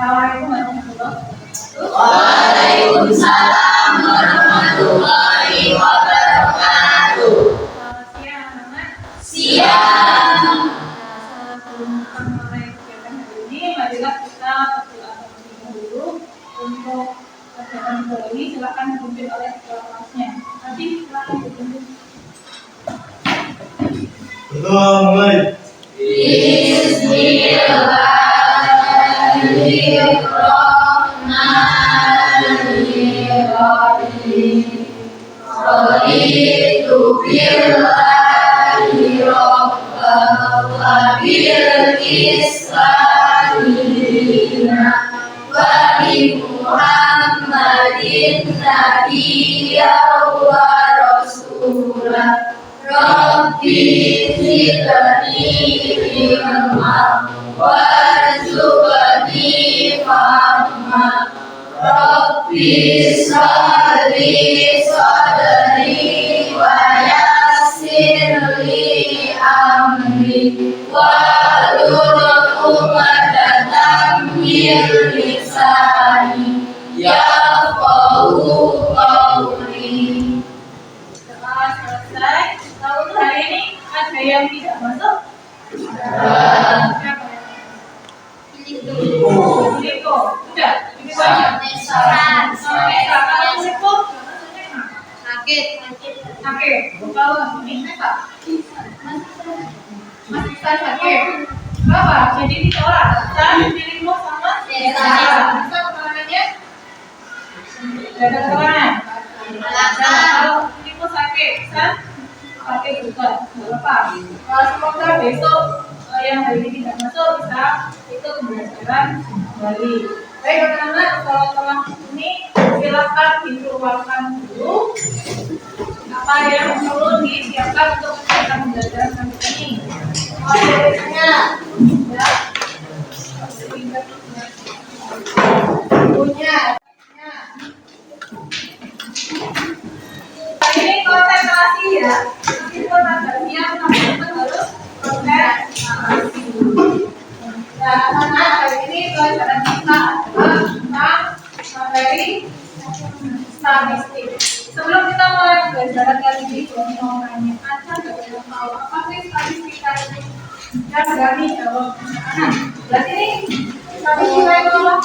Assalamualaikum warahmatullahi wabarakatuh. Waalaikumsalam warahmatullahi wabarakatuh. Selamat siang anak-anak. Siang. Sebelum kita mulai kegiatan hari ini, marilah kita berdoa terlebih dahulu. Untuk kegiatan hari ini silakan dipimpin oleh kepala kelasnya. Nanti silakan dipimpin. Berdoa mulai. Bismillahirrahmanirrahim. Raditu billahi rabban wa bil islami dinan wa bi Muhammadin nabiyyan wa rasulan. Rabbi zidni ilman warzuqni fahma. Rabbi shrah li sadri wa yassir li amri wahlul 'uqdatam min lisani yafqahu qawli. Setelah selesai, lalu hari ini ada yang tidak masuk? Siapa yang Liko, sudah, ini banyak. Kalau Liko, sakit. Kalau ini apa? Mas Isan sakit. Berapa? Jadi ditolak. Dan dirimu sama Bisa keterangannya? Ada keterangan. Kalau dirimu sakit, Isan sakit juga. Berapa? Semoga besok yang hari ini tidak masuk bisa ikut pembelajaran kembali. Baik anak-anak, kalau telah ini silakan dikeluarkan dulu apa yang perlu disiapkan untuk kegiatan pembelajaran kali ini. Tulisnya, ya, bukunya. Ini konsentrasi ya. Ini konsentrasi yang teman-teman harus konsentrasi. Dan anak hari ini pelajaran kita adalah tentang materi statistik. Sebelum kita mulai pembelajaran kali ini, saya mau tanya, Anda sudah tahu apa sih statistika itu? Dan berani jawab anak. Berarti ini statistika itu apa?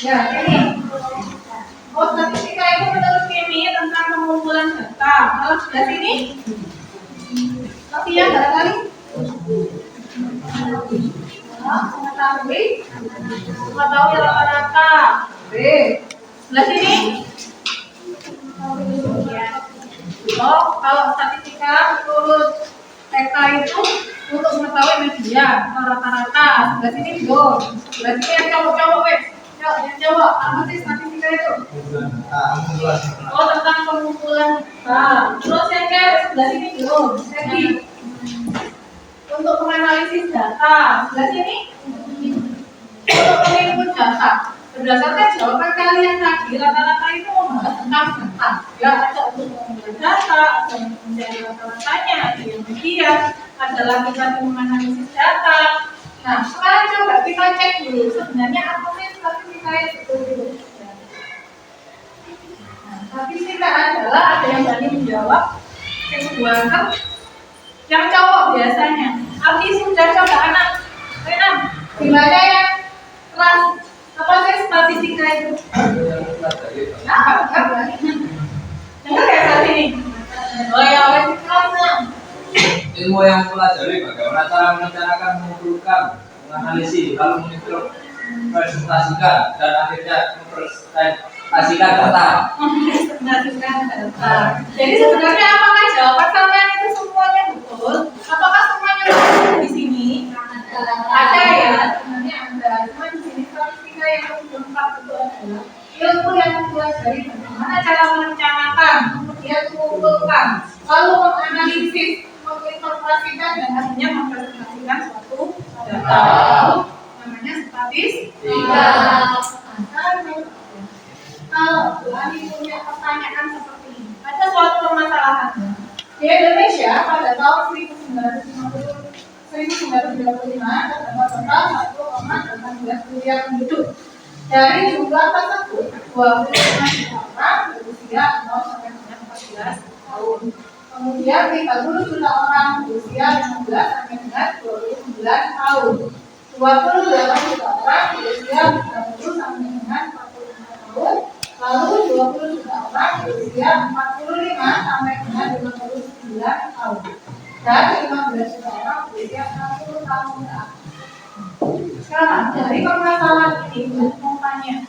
Ya, ini. Oh, statistika itu menurut Kimi tentang pengumpulan data. Kalau sudah sini, tapi yang barangkali mengetahui rata-rata. B. Sebelah sini. Oh, kalau statistika menurut TK itu untuk mengetahui median atau rata-rata. Sebelah sini belum. Sebelah sini yang cowok-cowok, wes. Yang jawab, apa sih statistika itu? Oh, tentang pengumpulan data. Terus yang ke sebelah sini belum. Jadi untuk menganalisis data, sebelah sini untuk menginput data. Berdasarkan jawaban kalian tadi, rata-rata itu membahas tentang data. Ya, ada untuk mengambil data, ada yang mencari rata-ratanya, ada yang median, ada lagi menganalisis data. Nah, sekarang coba kita cek dulu sebenarnya apa sih statistika itu. Nah, statistika adalah ada yang berani menjawab, yang kedua kan yang cowok biasanya. Arti sudah coba anak, gimana ya kelas apa sih statistika itu? Apa? Dengar ya saat ini. Oh ya, wes kelas 6. Ilmu yang mempelajari bagaimana cara merencanakan, mengumpulkan, menganalisis, lalu mempresentasikan, dan akhirnya mempresentasikan data. Jadi sebenarnya apakah jawaban kalian itu semuanya betul? Apakah semuanya betul di sini? Ada ya, sebenarnya ada. Cuma di sini statistika yang lengkap itu adalah ilmu yang mempelajari bagaimana cara merencanakan, kemudian mengumpulkan, lalu menganalisis, menginterpretasikan dan akhirnya mempresentasikan suatu data. Namanya statistika. Kalau Ani punya pertanyaan seperti ini, ada suatu permasalahan di Indonesia pada tahun 1950 1935 terdapat total 1,18 miliar penduduk. Dari jumlah tersebut, 25 juta orang berusia 0 sampai dengan 14 tahun. Kemudian 30 juta orang berusia 15 sampai dengan 29 tahun. 28 juta orang berusia 30 sampai dengan 45 tahun. Lalu 20 juta orang berusia 45 sampai dengan 59 tahun. Dan 15 juta orang berusia 60 tahun ke atas. Sekarang dari permasalahan ini mau tanya,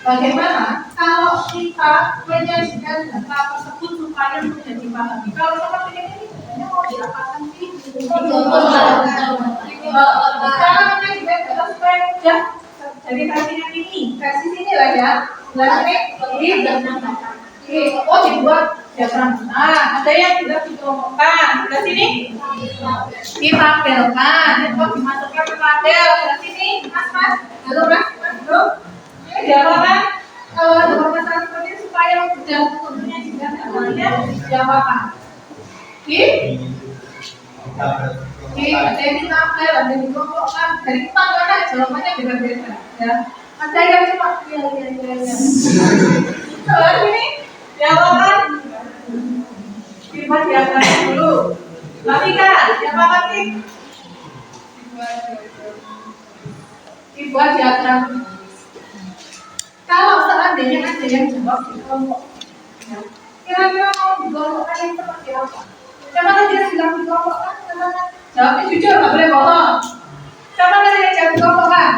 bagaimana kalau kita menyajikan data tersebut supaya mudah dipahami? Kalau seperti ini sebenarnya mau diapakan sih? Cara menyajikan data supaya mudah dari versi yang ini, versi sini lah ya. Oh dibuat diagram. Nah, ada yang sudah dikelompokkan. Di sini ditabelkan. Itu dimasukkan ke tabel. Di sini, mas. Halo mas, bro. Ini diapakan? Kalau ada permasalahan seperti ini supaya mudah tentunya juga namanya diapakan. Ada yang ditabel, ada yang dikelompokkan. Dari 4 mana jawabannya beda-beda. Ya. Ada yang cuma iya. Soal ini diapakan? Dibuat diagram dulu. Tapi kan, diapakan sih? Dibuat diagram. Kalau seandainya ada yang jawab di kelompok, kira-kira mau dikelompokkan yang seperti apa? Siapa tadi yang bilang dikelompokkan? Jawabnya jujur, nggak boleh bohong. Siapa tadi yang jawab dikelompokkan?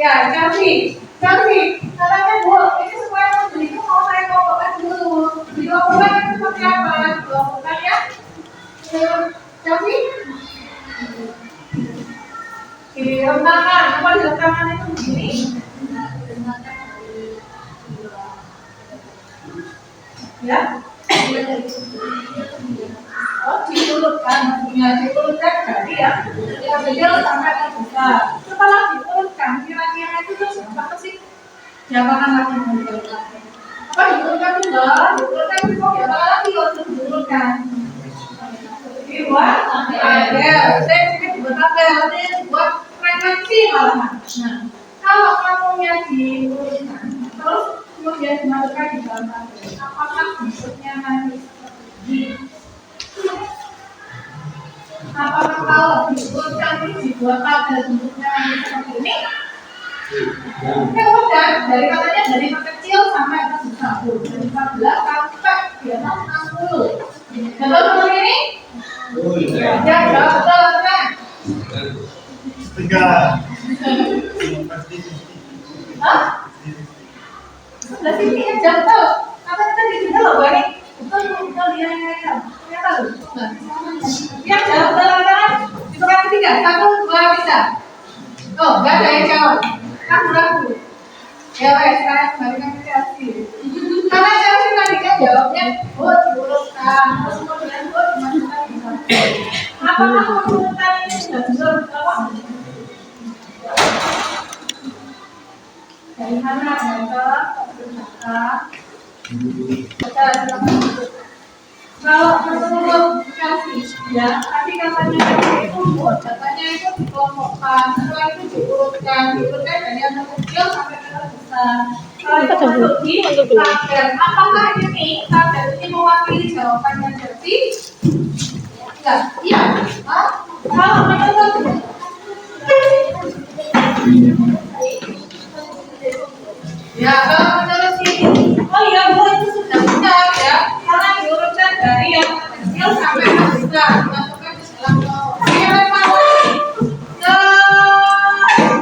Ya, Chelsea. Katanya Bu, ini supaya itu mau saya kelompokkan dulu. Dikelompokkan itu seperti apa? Dikelompokkan ya. Chelsea? Direntangkan. Apa direntangkan itu begini? Ya? Oh, diturutkan. Maksudnya diturutkan dari ya. Yang kecil sampai yang besar. Setelah diturutkan, kira-kira itu terus apa sih? Diapakan lagi mau diturutkan? Apa diturutkan juga? Diturutkan itu mau diapakan lagi untuk diturutkan? Dibuat tabel. Saya juga dibuat tabel. Artinya dibuat frekuensi malahan. Nah, kalau kamunya diturutkan, terus kemudian dimasukkan di dalam tabel, apakah bentuknya nanti seperti ini? Apakah kalau diturutkan ini dibuat tabel bentuknya nanti seperti ini? Ya udah, dari katanya dari yang kecil sampai ke besar, dari 14 sampai di atas 60. Betul seperti ini? Ya, betul kan? Tiga. Hah? Sebelah sini aja betul. Apa kita di sini loh, Bani? Betul ya. Ternyata loh. Ya, jawab betul kan? Itu kan ketiga, 1, 2 bisa. Oh, nggak ada yang jawab. Ragu. Ya wes, sekarang kembalikan ke Chelsea. Karena Chelsea tadi kan jawabnya, oh diurutkan, terus kemudian oh dimasukkan di sana. Apakah urutan ini sudah betul apa? Dari mana mereka kalau menurut Chelsea, ya tadi katanya itu datanya itu dikelompokkan, setelah itu diurutkan dari yang kecil sampai ke yang besar. Kalau itu masuk di tabel, apakah ini tabel ini mewakili jawabannya Chelsea? Enggak, iya. Kalau menurut ya, kalau menurut sini, oh iya Bu itu sudah benar ya, karena diurutkan dari yang kecil sampai yang besar, dimasukkan ke dalam kelompok. Ini memang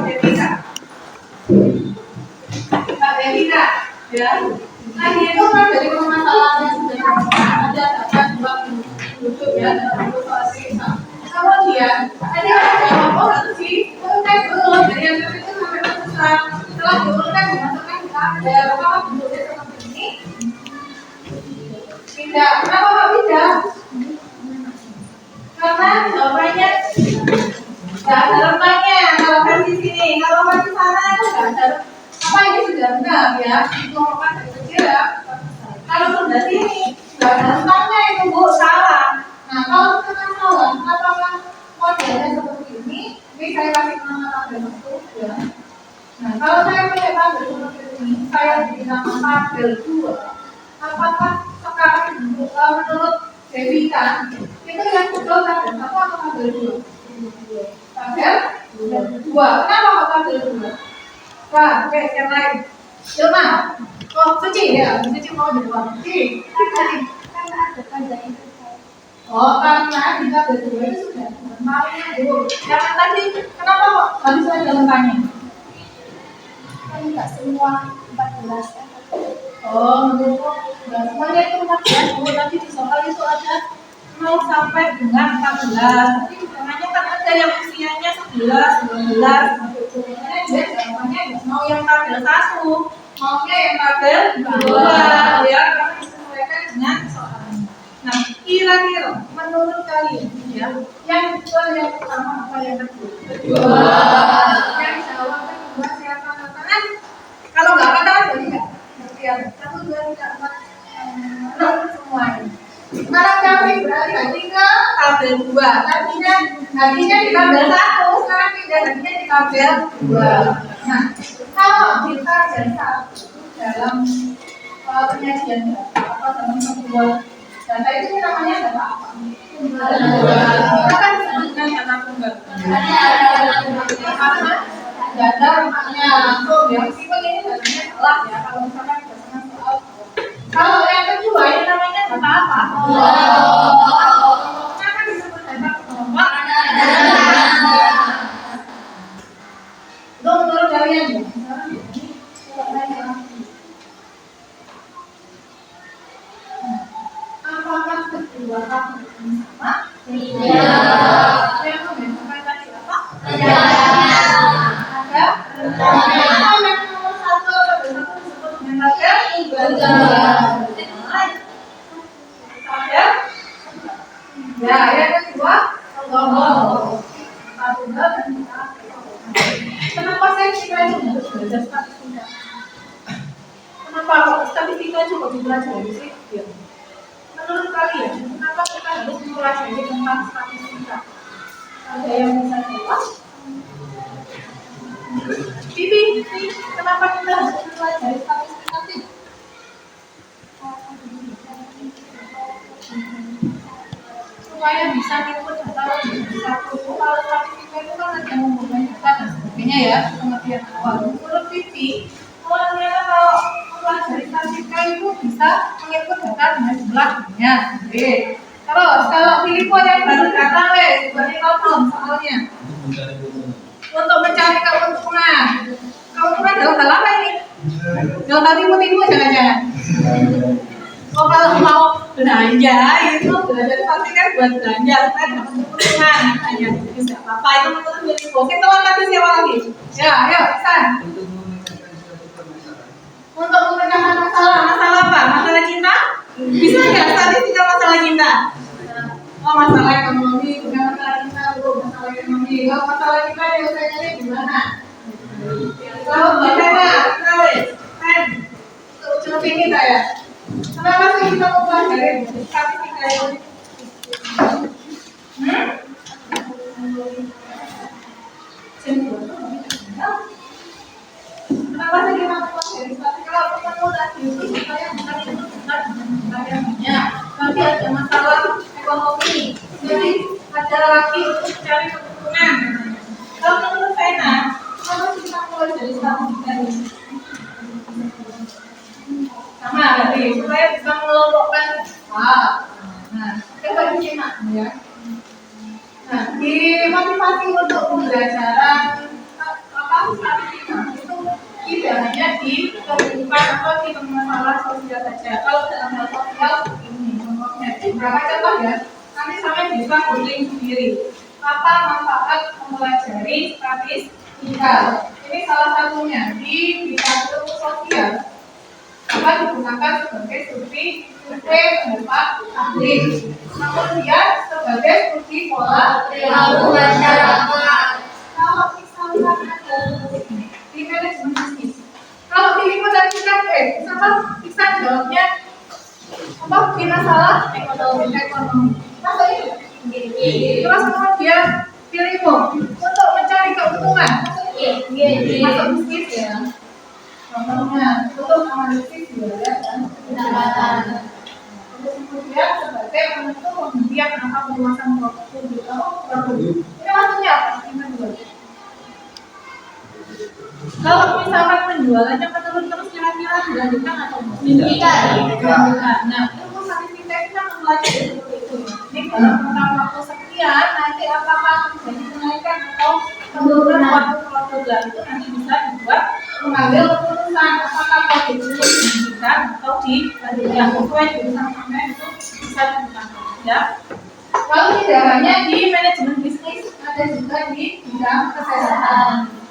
Devika, Mbak Devika, ya. Tadi itu kan dari permasalahan yang sudah ada dua penduduk ya dalam soal cerita. Kemudian tadi ada jawab oh itu sih, urutkan dulu dari yang kecil sampai yang besar. Setelah diurutkan dimasukkan ada apa bentuknya seperti ini? Tidak. Kenapa kok tidak? Karena jawabannya tidak ada rentangnya. Kalau versi sini, kalau versi sana itu tidak ada. Apa ini sudah benar ya? Dikelompokkan dari kecil ya. Kalau sebelah sini tidak ada rentangnya itu Bu salah. Nah kalau kita salah, apa Devika itu yang betul tabel 1 atau tabel 2? Tabel 2. Kenapa kok tabel 2? Wah, oke, yang lain. Ilma, oh Suci ya, Suci mau jawab. Suci, Karena ada pada itu. oh karena di tabel 2 itu sudah lengkapnya dulu. Yang tadi, kenapa kok harus ada lengkapnya? Kan enggak semua 14 kan. Oh, menurutku nggak semuanya itu 14 Bu, tapi di soal itu ada 0 sampai dengan 14. Tapi hitungannya kan ada yang usianya 11, 12, gitu. Makanya dia jawabannya nggak mau yang tabel 1, maunya yang tabel 2, ya, karena disesuaikan dengan soalnya. Nah, kira-kira menurut kalian, ya, yang betul yang pertama apa yang kedua? Yang jawab kedua siapa angkat tangan? Kalau nggak angkat tangan berarti nggak. Ya, 1, 2, 3, 4, 6 semuanya. Sekarang kami beralih ke tabel 2. Tadinya di tabel 1, sekarang pindah di tabel 2. Nah, kalau di tabel 1 dalam penyajian data atau dalam sebuah data itu namanya data apa? Tunggal. Kita kan disebutkan data tunggal. Karena data maknanya langsung ya, meskipun ini datanya salah ya, kalau misalkan berdasarkan soal. Kalau yang kedua ini namanya data apa? Kenapa disebut data kelompok? Itu menurut kalian ya? Apakah kedua kata ini sama? Tidak. Yang membedakan tadi apa? Tidak. Ada? Apa yang nomor 1 disebut dengan tabel? Tabel? Ya, yang kedua kelompok. Tabel dan kelompok. Kenapa saya kira itu harus belajar statistika? Kenapa kok statistika juga dipelajari sih? Ya. Menurut kalian, kenapa kita harus mempelajari tentang statistika? Ada yang bisa jawab? Bibi, kenapa kita harus mempelajari statistika sih? Supaya bisa input data lebih satu. Kalau statistika itu kan ada mengumpulkan data dan sebagainya ya, pengertian awal. Menurut Bibi, ternyata kalau mempelajari statistika itu bisa menginput data dengan jumlah banyak. Terus kalau Filipo yang baru datang sebagai kontrol soalnya untuk mencari keuntungan. Keuntungan dalam hal apa ini? Dalam hal tipu-tipu jangan-jangan. Oh kalau mau belanja itu belajar statistika buat belanja supaya dapat keuntungan katanya. Jadi nggak apa-apa itu menurut Filipo. Kita lagi siapa lagi? Ya, ayo Iksan. Untuk memecahkan masalah apa? Masalah cinta? Bisa nggak statistika masalah cinta? Oh masalah ekonomi, bukan masalah cinta, bukan masalah ekonomi. Kalau masalah cinta yang saya cari di mana? Kalau bagaimana? Kan? Coba ini saya. Kenapa sih kita mau pelajari statistika itu? Kenapa sih kita mau pelajari statistika? Kalau ketemu tadi itu supaya bukan itu benar dengan yang banyak. Tapi ada masalah ekonomi, jadi ada lagi untuk mencari keuntungan. Kalau menurut Vena, kenapa sih kita mulai dari statistika ini? Sama berarti supaya bisa mengelompokkan. Nah, coba disimak ya. Nah, di motivasi untuk pembelajaran apa statistika itu tidak hanya di kehidupan atau di masalah sosial saja. Kalau dalam hal sosial ini contohnya beberapa contoh ya. Nanti sampai bisa googling sendiri. Apa manfaat mempelajari statistika? Ini salah satunya di bidang ilmu sosial. Dapat digunakan sebagai studi pendapat ahli. Kemudian sebagai studi pola Perilaku masyarakat. kalau misalkan ada di manajemen bisnis. Kalau Filipo dan misalkan bisa jawabnya apa di masalah ekonomi. Masa itu? Terus kemudian Filipo untuk mencari keuntungan. Masuk bisnis ya. Contohnya untuk analisis biaya dan pendapatan. Terus kemudian sebagai penentu pembelian angka perluasan publik atau produk. Ini maksudnya apa? Yang kedua. Kalau misalkan penjualannya menurun terus kira-kira dilanjutkan atau dilanjutkan. Nah, ilmu statistika itu kan mempelajari seperti itu. Ini dalam rentang waktu sekian, nanti apakah terjadi kenaikan atau penurunan waktu produk itu nanti bisa dibuat mengambil keputusan apakah produk itu dilanjutkan atau dilanjutkan. Sesuai jurusan sampai itu bisa digunakan. Ya. Lalu tidak hanya di manajemen bisnis, ada juga di bidang kesehatan.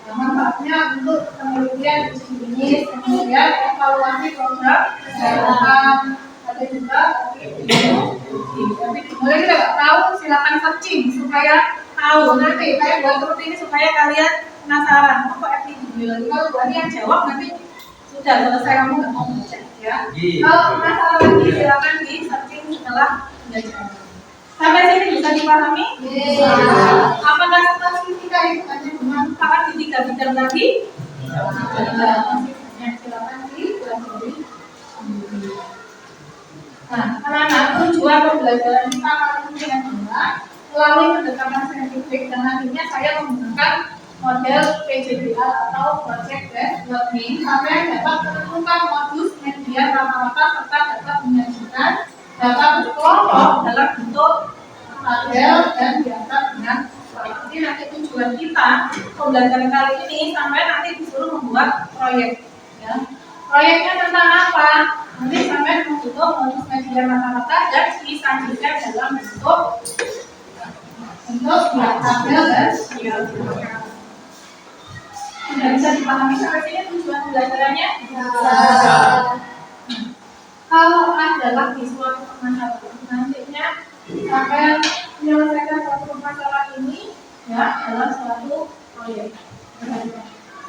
Manfaatnya untuk penelitian uji klinis, kemudian evaluasi program kesehatan, ada juga tapi boleh kita nggak tahu silakan searching supaya tahu nanti saya buat seperti ini supaya kalian penasaran apa epidemiologi. Kalau berani yang jawab nanti sudah selesai, kamu nggak mau cek ya. Kalau penasaran lagi silakan di searching setelah belajar. Sampai sini bisa dipahami? Apakah statistika itu hanya bermanfaat di 3 bidang tadi? Silakan dipelajari. Nah, anak-anak, tujuan pembelajaran kita kali ini adalah melalui pendekatan saintifik dan nantinya saya menggunakan model PJBL atau Project Based Learning sampai dapat menentukan modus, media, rata-rata serta dapat menyajikan data berkelompok dalam bentuk tabel dan diatur dengan jadi nanti tujuan kita pembelajaran kali ini sampai nanti disuruh membuat proyek ya. Proyeknya tentang apa? Nanti sampai membentuk modus media rata-rata dan disajikan dalam bentuk tabel dan diagram. Sudah bisa dipahami sampai sini tujuan pembelajarannya? Kalau ada lagi suatu permasalahan nantinya sampai menyelesaikan suatu masalah ini ya dalam suatu proyek.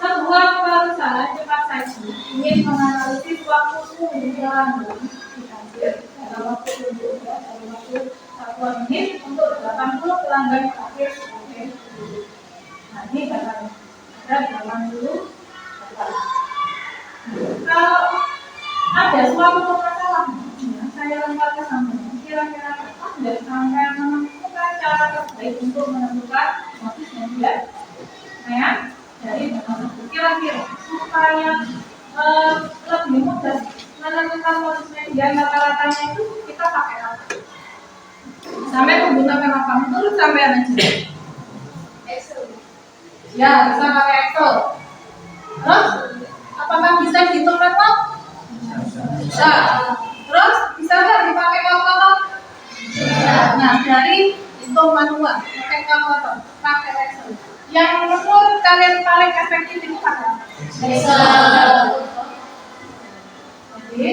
Sebuah perusahaan cepat saji ingin menganalisis waktu penjualan dalam waktu dalam waktu 1 menit untuk 80 pelanggan terakhir. Nah ini datanya ada 80. Kalau ada suatu permasalahan, saya lempar ke sana. Kira-kira Anda sampai menemukan cara terbaik untuk menentukan motif media, ya? Dari kira-kira supaya lebih mudah menentukan motif media rata-ratanya itu kita pakai apa? Sampai menggunakan apa? Menurut sampai aja. Excel. Ya, bisa pakai Excel. Terus, apakah bisa dihitung manual? Bisa. Terus bisa nggak dipakai kalkulator? Nah, dari hitung manual, pakai kalkulator, pakai Excel. Yang menurut kalian paling efektif itu pakai Excel. Oke.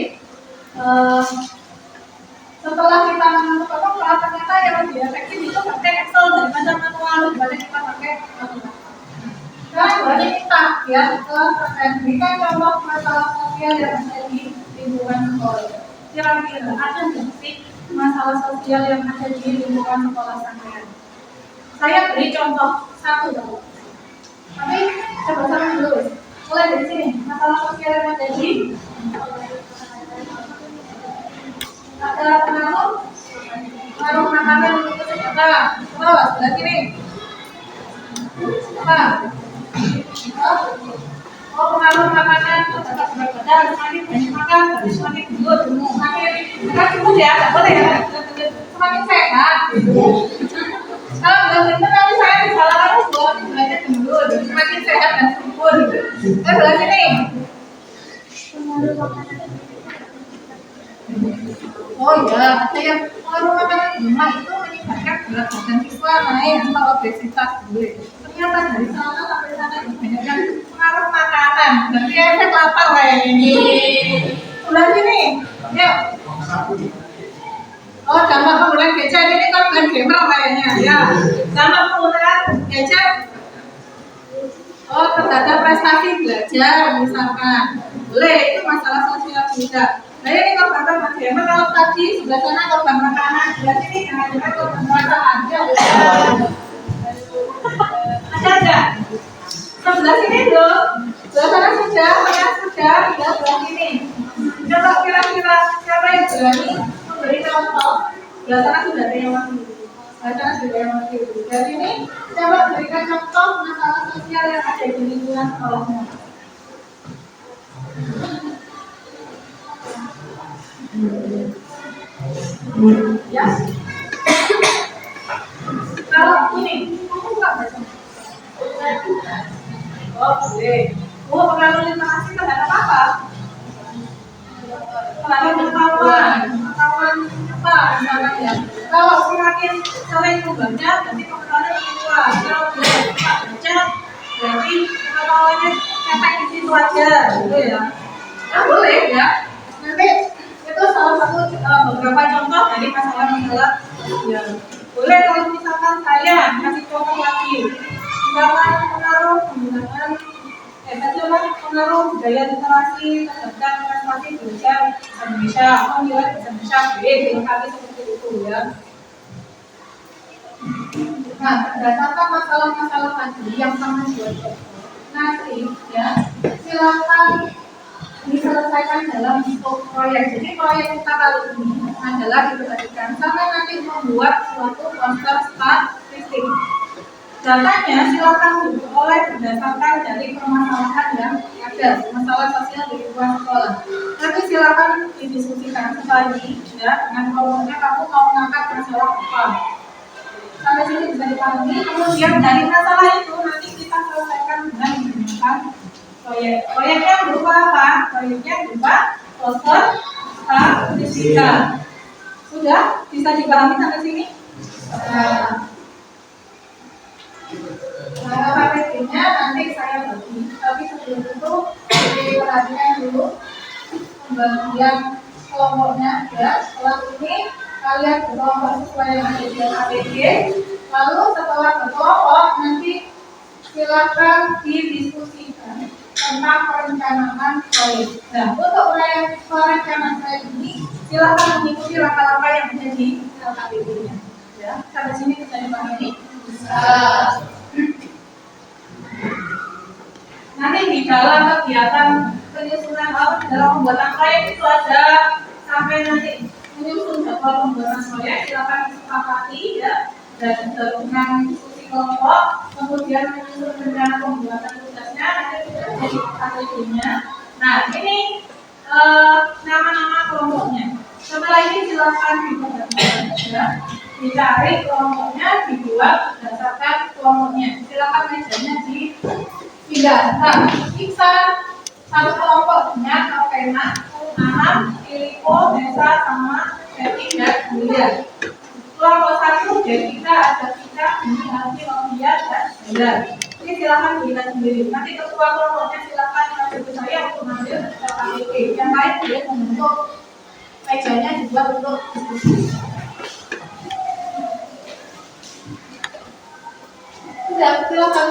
Setelah kita menentukan ternyata yang lebih efektif itu pakai Excel daripada manual, daripada kita pakai kalkulator. Sekarang berarti kita ya berikan contoh masalah sosial yang ada di lingkungan sekolah. Kira-kira ada nggak sih masalah sosial yang ada di lingkungan sekolah sampean? Saya beri contoh satu dulu. Tapi coba sama dulu. Mulai dari sini. Masalah sosial yang ada di ada pengaruh makanan untuk kesehatan. Terus sebelah sini. Apa? Oh, pengaruh makanan terhadap berat badan, semakin banyak makan, semakin gendut, semakin gendut ya, nggak boleh ya, semakin sehat. Kalau nggak benar nanti saya disalahkan buat banyak gendut, semakin sehat dan subur. Belah sini. Oh ya, ada yang pengaruh makanan lemak itu menyebabkan berat badan siswa naik atau obesitas boleh. Ternyata dari sana sampai sana banyak yang pengaruh makanan, berarti efek lapar kayak ini. Udah sini, yuk. Oh, dampak penggunaan gadget ini kan bukan gamer kayaknya, ya. Dampak penggunaan gadget. Oh, terhadap prestasi belajar misalkan. Boleh, itu masalah sosial juga. Nah ini korban gamer, kalau tadi sebelah sana korban makanan, berarti ini jangan-jangan korban perasaan. Ada enggak? Sebelah sini dong. Sebelah sana sudah, mana sudah, sebelah sini. Coba kira-kira siapa yang berani Sebelah sana sudah ada yang masih. Sebelah sana sudah ada yang masih. Dari ini coba berikan contoh masalah sosial yang ada di lingkungan sekolahnya. Ya. Kalau ini, kamu nggak baca? Oh, boleh. Oh, pengaruh literasi terhadap apa? Terhadap pengetahuan apa misalnya ya. Kalau semakin sering membaca, berarti pengetahuannya makin luas. Kalau tidak suka baca, berarti pengetahuannya cetek di situ aja, gitu ya. Nah, boleh ya. Nanti itu salah satu beberapa contoh dari masalah-masalah ya. Boleh kalau misalkan saya kasih contoh lagi, misalkan pengaruh penggunaan pengaruh budaya literasi terhadap prestasi belajar bahasa Indonesia, nilai bahasa Indonesia B, dilengkapi seperti itu ya. Nah, berdasarkan masalah-masalah tadi yang sama juga, nanti ya silakan diselesaikan dalam bentuk proyek. Jadi proyek kita kali ini adalah diperhatikan sampai nanti membuat suatu poster statistik. Datanya silakan diperoleh berdasarkan dari permasalahan yang ada, masalah sosial di lingkungan sekolah. Nanti silakan didiskusikan sekali ya dengan kelompoknya, kamu mau mengangkat masalah apa. Sampai sini bisa dipahami. Kemudian dari masalah itu nanti kita selesaikan dengan menggunakan proyek. Proyeknya berupa apa? Proyeknya berupa poster statistika. Sudah bisa dipahami sampai sini? Nah, KPT-nya nanti saya bagi, tapi sebelum itu diperhatikan dulu pembagian kelompoknya ya. Setelah ini kalian berkelompok sesuai yang ada di KPT. Lalu setelah berkelompok nanti silakan didiskusikan tentang perencanaan proyek. Nah, untuk perencanaan proyek ini silakan mengikuti langkah-langkah yang ada di KPT-nya. Ya, sampai sini bisa dipahami. Nanti di dalam kegiatan penyusunan dalam pembuatan proyek itu ada sampai nanti menyusun jadwal pembuatan proyek, silakan disepakati ya dan dengan diskusi kelompok, kemudian menyusun rencana pembuatan tugasnya, nanti sudah jadi KPT-nya. Nah, ini nama-nama kelompoknya. Setelah ini silakan diperhatikan ya. Dicari kelompoknya, dibuat berdasarkan kelompoknya. Silakan mejanya dipindah. Nah, bisa satu kelompoknya atau pena, Anam, Filipo, Nesa, sama Betty dan Julia. Kelompok satu Jessica, ada kita, ini Alfi, Novia, dan Bella. Ini silakan dilihat sendiri. Nanti ketua kelompoknya silakan kasih saya untuk mengambil KPT. Yang lain boleh membentuk mejanya juga untuk diskusi. Sudah, silakan.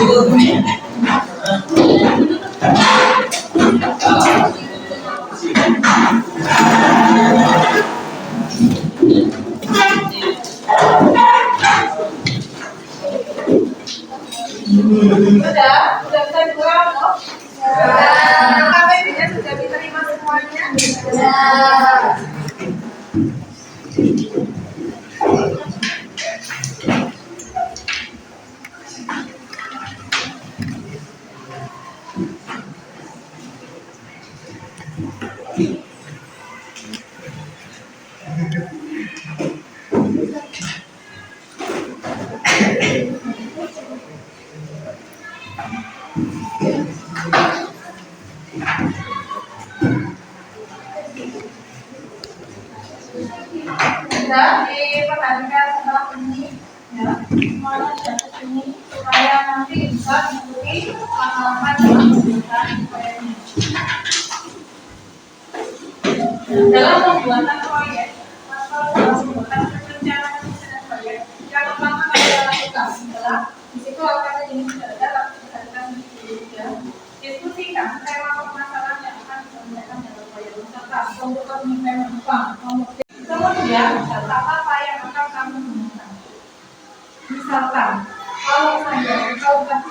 Sudah bisa dibuang loh. KPB-nya sudah diterima semuanya. Sudah diperhatikan setelah ini ya, semuanya sudah kesini supaya nanti bisa mengikuti pengalaman dalam pembuatan proyek ini. Dalam pembuatan proyek atau dalam pembuatan perencanaan proyek, yang pertama kali kita lakukan adalah di situ akan ini sudah ada perhatikan ya, diskusikan tema permasalahan yang akan disampaikan dalam proyek serta pembuatan pembukaan. Kemudian, data apa yang akan kamu gunakan? Misalkan, kalau saya menggunakan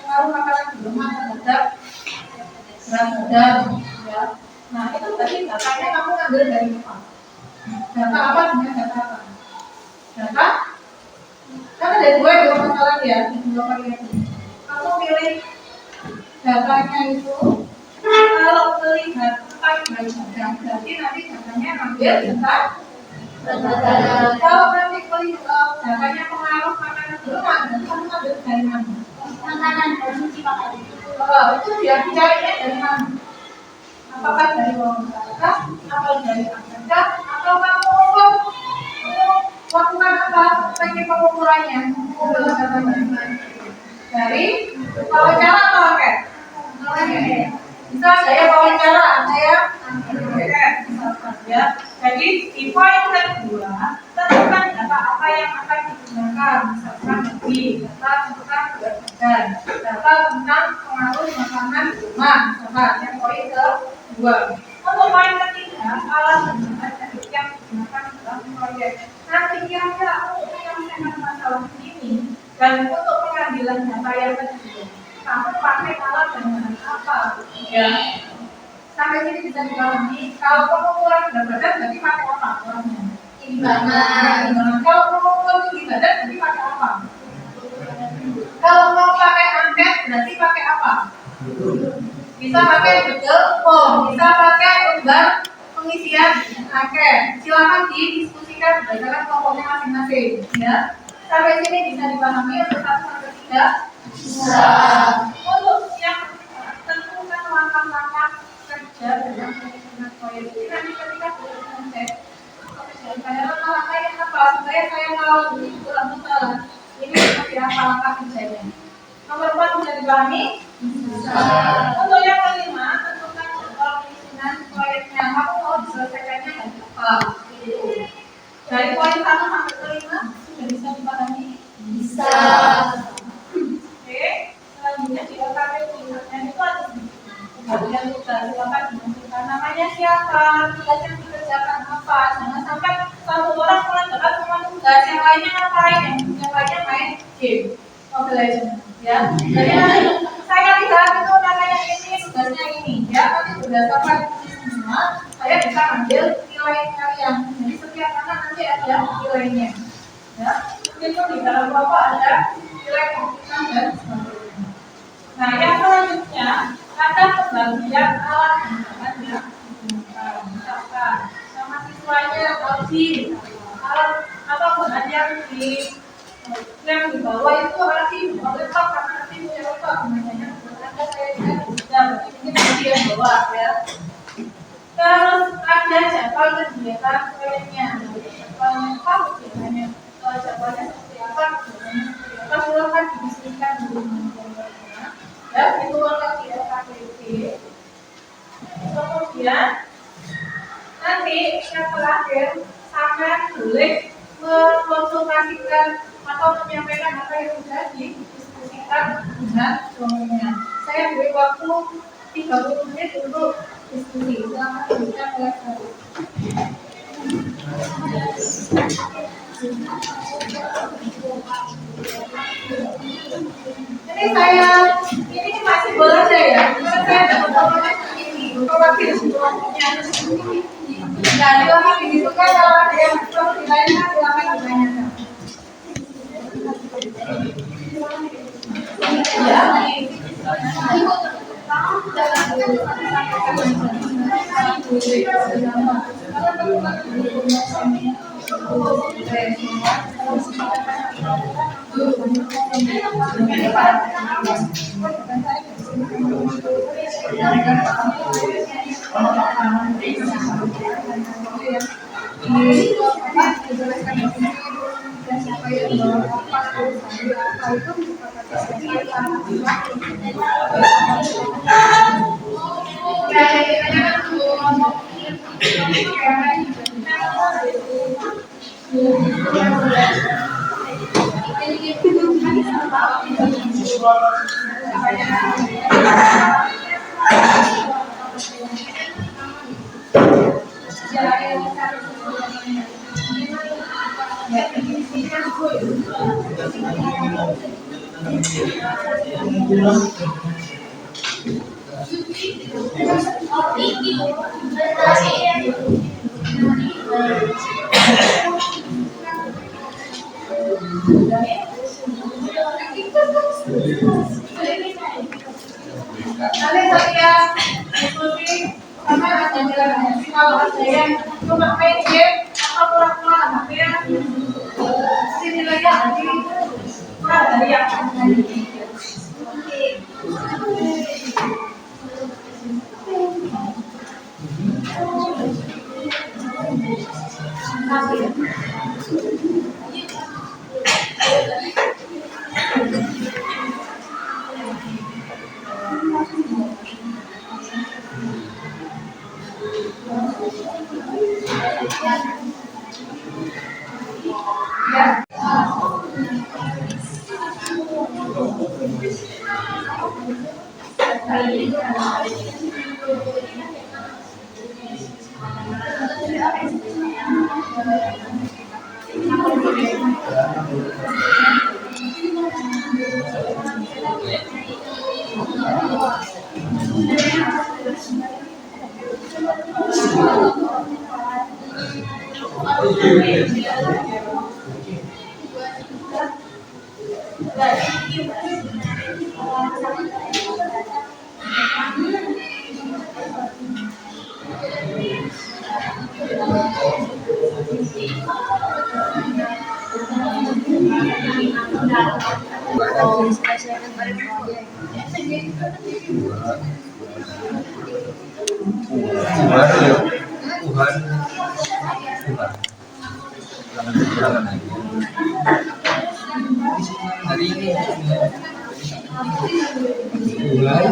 pengaruh makanan di rumah terhadap berat badan, ya. Nah, itu tadi datanya kamu ambil dari apa? Data apa dengan data apa? Data? Karena ada dua masalah ya, dua variabel. Kamu pilih datanya itu. Kalau melihat tentang berat badan, berarti nanti datanya ambil tentang berat badan. Kalau nanti melihat datanya pengaruh makanan di rumah, berarti kamu ambil dari mana? Makanan konsumsi makanan. Itu dia dicarinya dari mana? Apakah dari wawancara, atau dari angka, atau kamu lakukan apa? Teknik pengukurannya, dari wawancara atau angket? Bisa saya wawancara, saya misalkan ya. Jadi di poin kedua tentukan data apa yang akan digunakan, misalkan lebih data tentang berat badan, data tentang pengaruh makanan di rumah, misalkan yang poin kedua. Untuk poin ketiga, alat dan teknik yang digunakan dalam proyek. Nanti kira-kira untuk menyelesaikan masalah ini dan untuk pengambilan data yang kedua, kamu pakai alat dan bahan apa? Ya, sampai sini bisa dipahami. Kalau pengukuran berat badan berarti pakai apa? Timbangan. Kalau pengukuran tinggi badan berarti pakai apa? Kalau mau pakai angket berarti pakai apa? Bisa pakai Google Form, bisa pakai lembar pengisian angket. Silakan didiskusikan berdasarkan kelompoknya masing-masing. Ya, sampai sini bisa dipahami untuk 1 sampai 3. Bisa. Untuk yang tentukan langkah-langkah kerja dalam penyusunan proyek ini nanti ketika proses saya langkah yang apa supaya saya tahu ini kurang salah ini seperti apa langkah kerjanya. Nomor 4 bisa dipahami? Bisa. Untuk yang kelima tentukan jadwal penyusunan proyeknya. Kamu mau diselesaikannya dari apa? Dari poin 1 sampai ke 5 sudah bisa dipahami? Bisa. Selanjutnya di OKP tulisannya itu ada bagian tugas, silakan dimasukkan namanya siapa, tugas yang dikerjakan apa. Jangan sampai satu orang mengerjakan semua tugas, yang lainnya ngapain, yang lainnya main game Mobile Legends ya. Jadi nanti saya lihat itu namanya ini tugasnya ini ya, nanti berdasarkan ini semua saya bisa ambil nilai kalian. Jadi setiap anak nanti ada nilainya ya. Itu di dalam kelompok ada nilai komputer dan sebagainya. Nah, yang selanjutnya ada pembagian alat gunakan yang digunakan. Misalkan sama siswanya lagi alat atau bahan yang dibawa itu lagi laptop karena nanti punya laptop namanya. Ada saya tidak bisa, mungkin nanti yang bawa ya. Terus ada jadwal kegiatan proyeknya. Jadwalnya apa? Biasanya jadwalnya seperti apa? Silakan didiskusikan dulu. Ya, itu langkah di LKPP. Kemudian nanti yang terakhir akan boleh mengkonsultasikan menyampaikan apa yang sudah didiskusikan dengan suaminya. Saya beri waktu 30 menit untuk diskusi. Silakan dibuka kelas satu. Ini masih belajar ya. Saya dapat ini wakil suaminya. Nah, silakan dibuka kalau ada yang perlu ditanyakan silakan ditanyakan. Nanti saya diskusi sama ada kalau ada yang cuma main game atau pura-pura HP-nya sini lagi kurang dari yang tadi. Hari ini mulai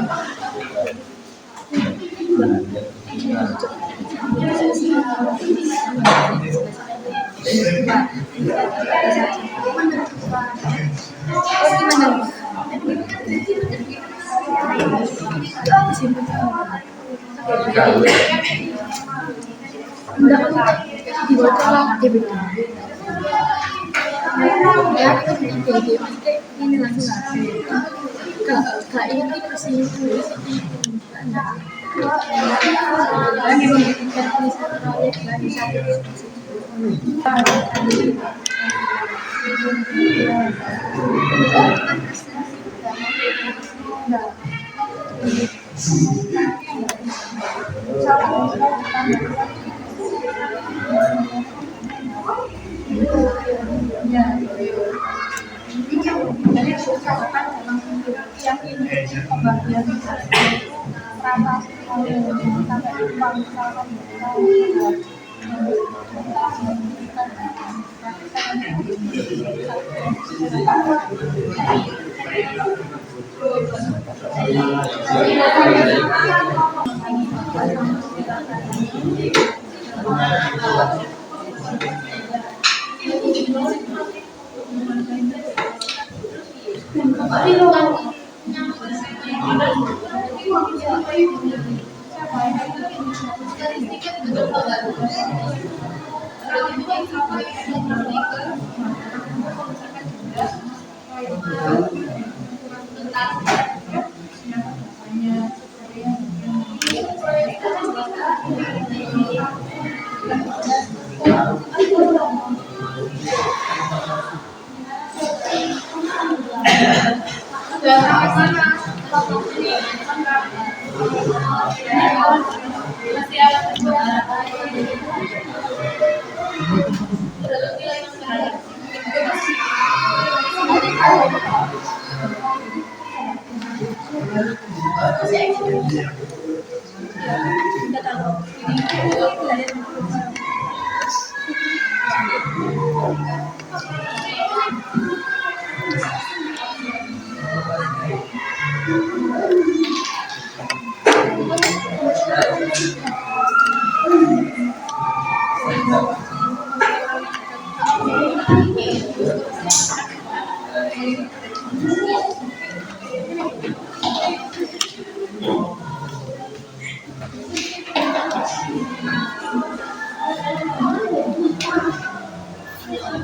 ini langsung kak ini kesini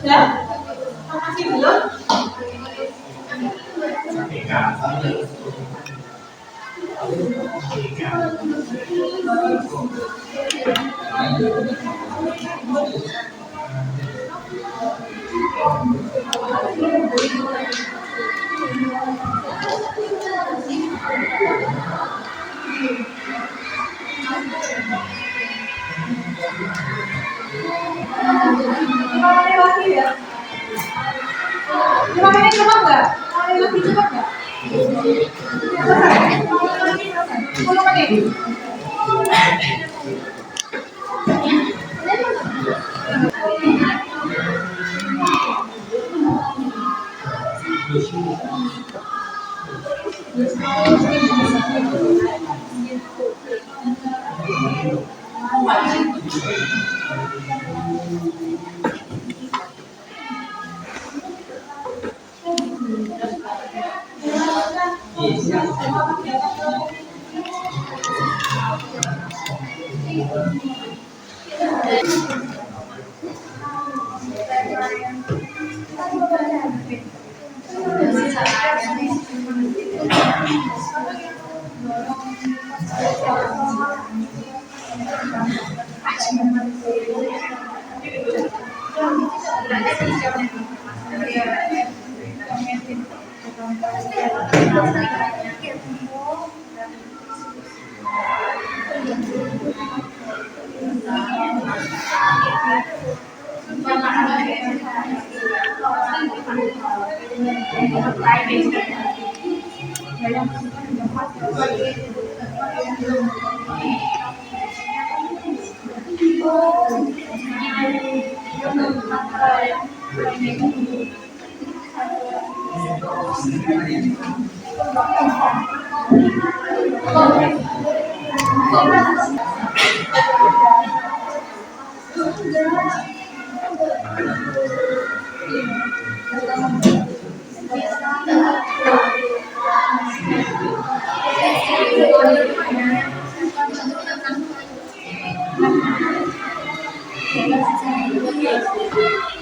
Ya, makasih belum? Laki-laki ya? Lima menit cepat nggak? Laki-laki cepat nggak? 10 menit.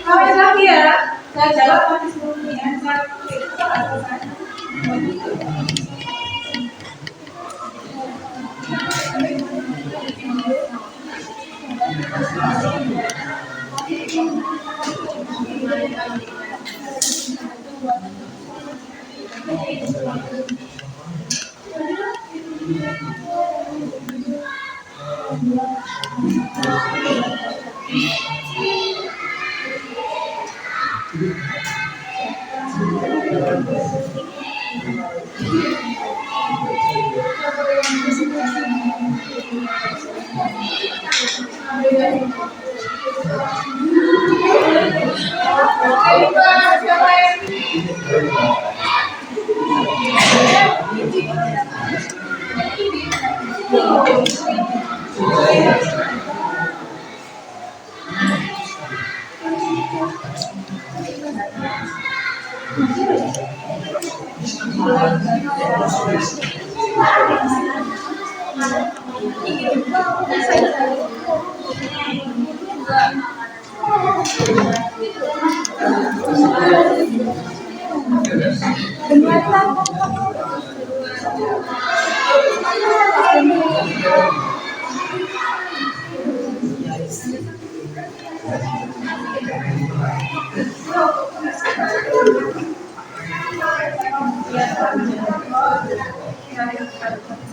Kawin lagi ya, saya jawab nanti sebelumnya.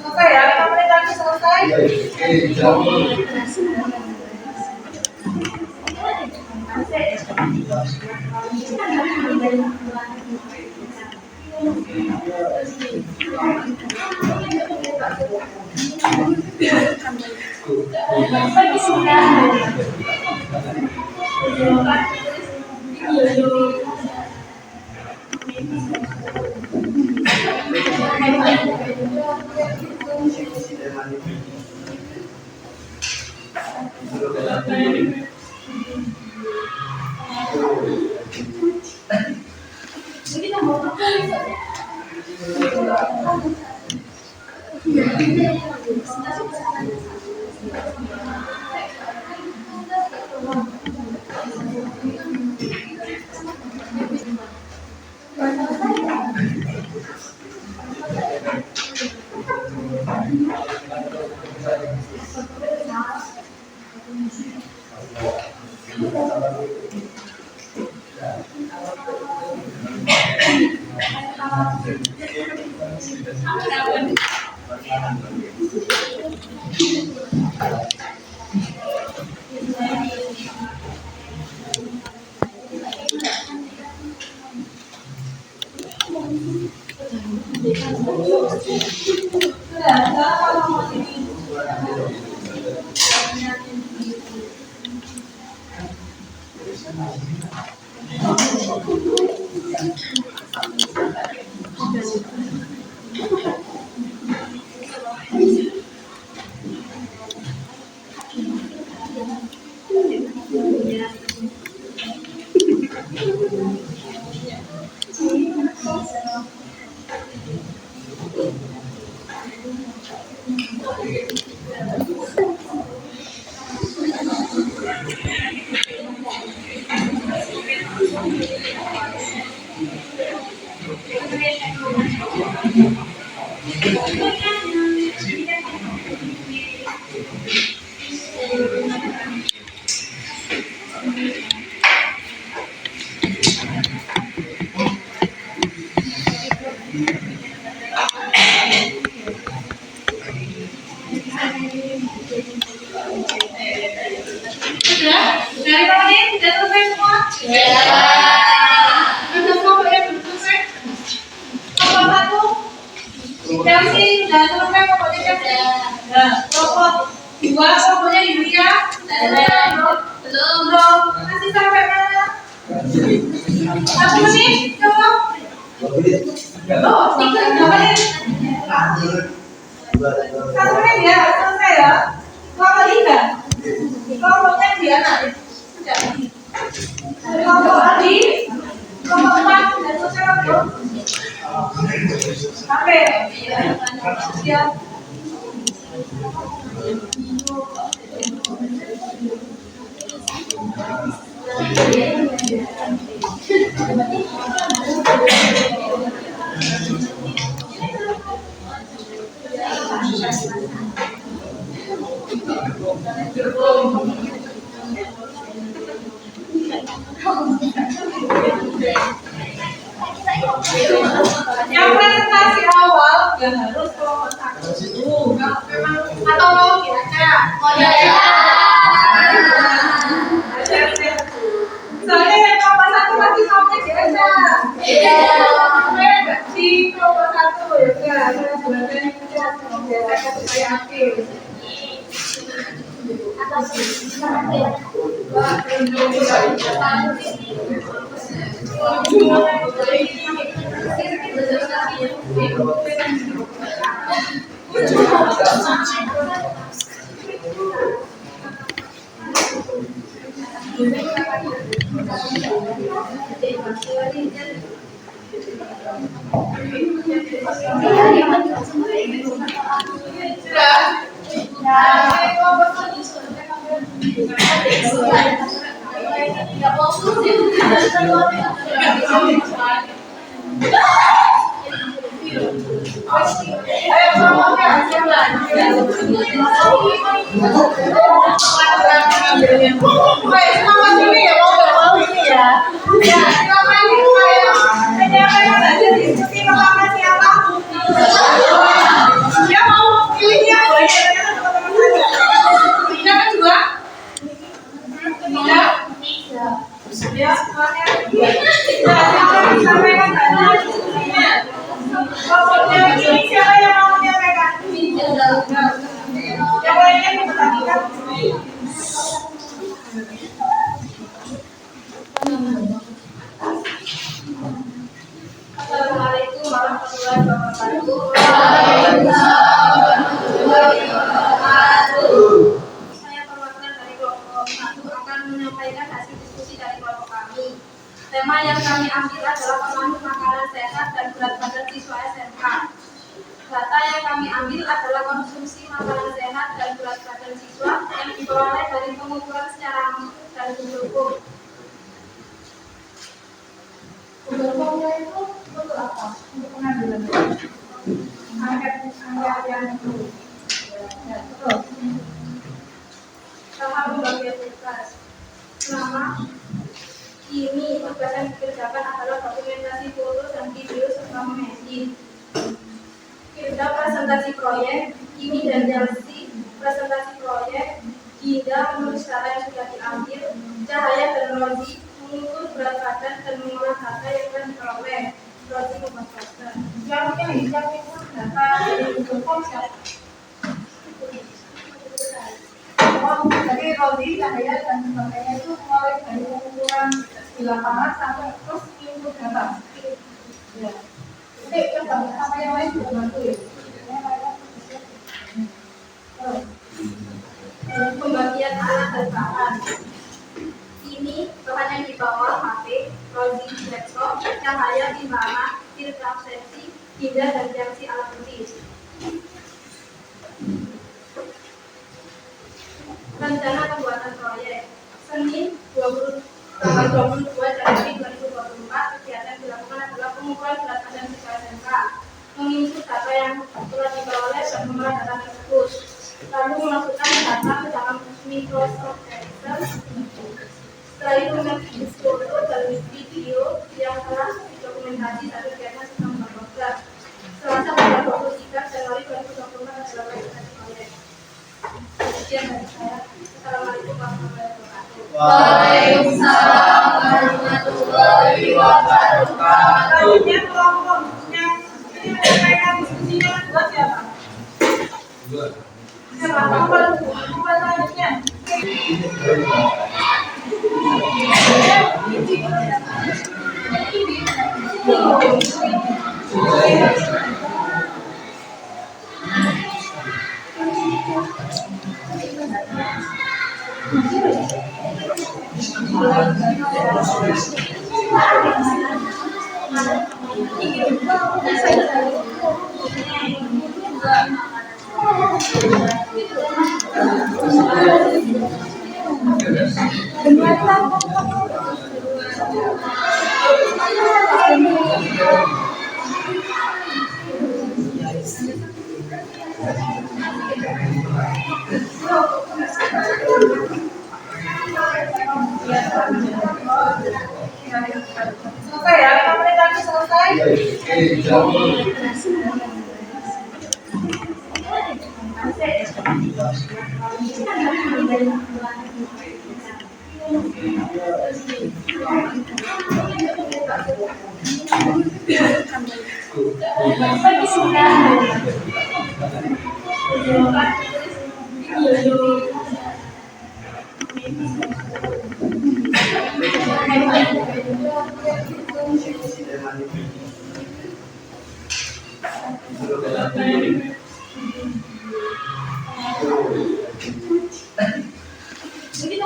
Selesai ya, 5 menit lagi selesai. Sudah? Dari Pak Din, sudah selesai semua? Sudah kelompok yang belum selesai? Kelompok 1 Chelsea, sudah selesai kelompoknya Chelsea? Nah, kelompok 2 kelompoknya Yulia? Belum. Masih sampai mana? 1 menit, coba. Oh, 3 menit. 1 menit ya, selesai ya. Kelompok 3. Kelompoknya Diana. Sudah. Kelompok Adi. Kelompok 4 sudah selesai belum? Sampai. Siap. Yang presentasi awal nggak harus kelompok 1 dulu. Kalau memang atau mau diajak. Soalnya yang kelompok 1 masih maunya diajak. Di kelompok 1 ya, saya buatkan diajarkan supaya aktif. Assalamualaikum warahmatullahi wabarakatuh. Saya perwakilan dari kelompok 1 akan menyampaikan hasil diskusi dari kelompok kami. Tema yang kami ambil adalah pengaruh makanan sehat dan berat badan siswa SMK. Data yang kami ambil adalah konsumsi makanan sehat dan berat badan siswa yang diperoleh dari pengukuran secara dan mendukung. Pendukungnya itu untuk apa? Untuk pengambilan angket yang itu. Ya, betul. Tahap pembagian tugas. Nama ini tugas yang dikerjakan adalah dokumentasi foto dan video serta menedit. Kita presentasi proyek, ini dan Chelsea presentasi proyek, Ginda menulis data yang sudah diambil, Cahaya dan Rozi mengukur berat badan dan mengolah data yang telah diperoleh. Rozi membuat data. Yang mengukur data dari Google Form siapa? Jadi Rozi, Cahaya dan sebagainya itu mulai dari pengukuran di lapangan sampai terus mengukur data. Ya. Jadi sama yang lain juga bantu ya. Pembagian alat dan bahan. Ini bahan yang di bawah HP, Rozi di laptop, Cahaya di mana, Tirta absensi, Ginda dan Chelsea alat tulis. Rencana pembuatan proyek. Senin tanggal 22 Januari 2024 kegiatan dilakukan adalah pengukuran berat badan siswa SMK, menginput data yang telah diperoleh dan mengolah data tersebut, lalu memasukkan data ke dalam Microsoft Excel. Setelah itu mengambil foto dan video yang telah didokumentasi dan kegiatan sedang berproses. Selasa tanggal 23 Januari 2024 adalah presentasi proyek. Sekian dari saya. Assalamualaikum warahmatullahi wabarakatuh. Waalaikumsalam warahmatullahi wabarakatuh. Selanjutnya kelompok yang ini menyampaikan diskusinya buat siapa? Siapa? Kelompok selanjutnya. Selesai ya, 5 menit lagi selesai. Ini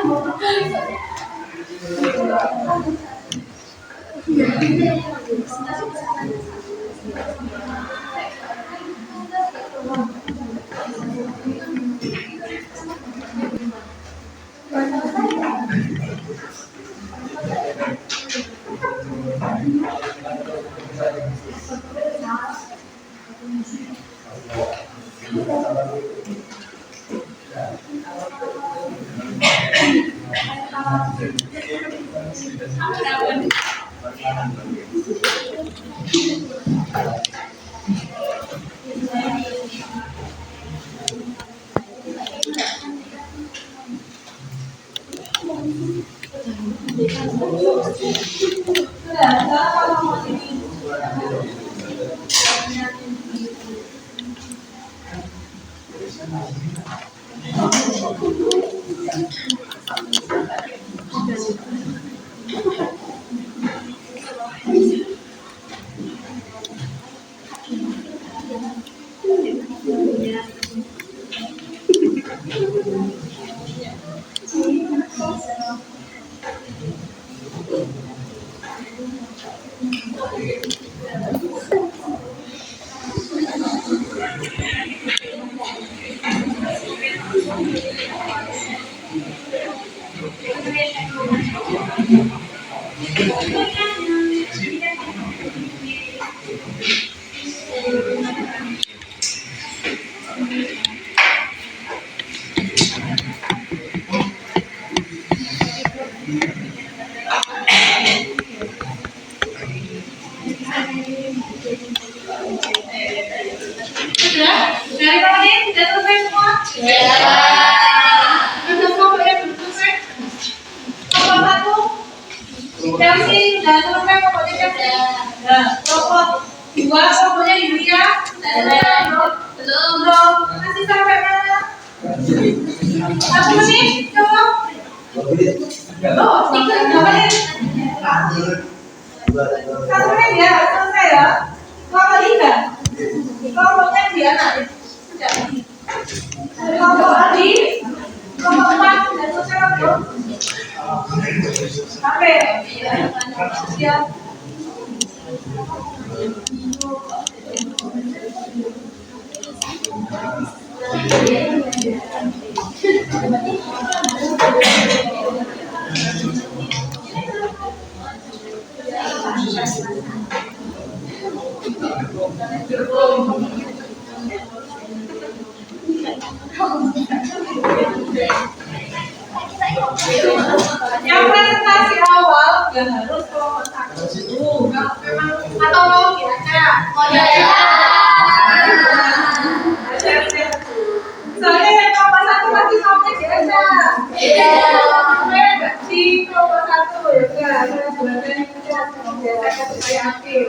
Sudah? Dari kamu ini sudah selesai semua? Ya. Sudah kelompok yang belum selesai? Kelompok satu? Chelsea sudah selesai kelompoknya Chelsea? Nah, kelompok dua kelompoknya Yulia? Belum. Masih sampai mana? 1 menit, coba. Oh, 3 menit. 1 menit ya, selesai ya. Kelompok 3. Kelompoknya Diana. Sudah. Kelompok Adi. Kelompok 4 sudah selesai belum? Sampai. Siap. Yang presentasi awal nggak harus kelompok 1 dulu. Kalau memang atau mau diajak. Soalnya yang kelompok 1 pasti maunya diajak. Di kelompok 1 ya, saya buatkan diajak supaya aktif.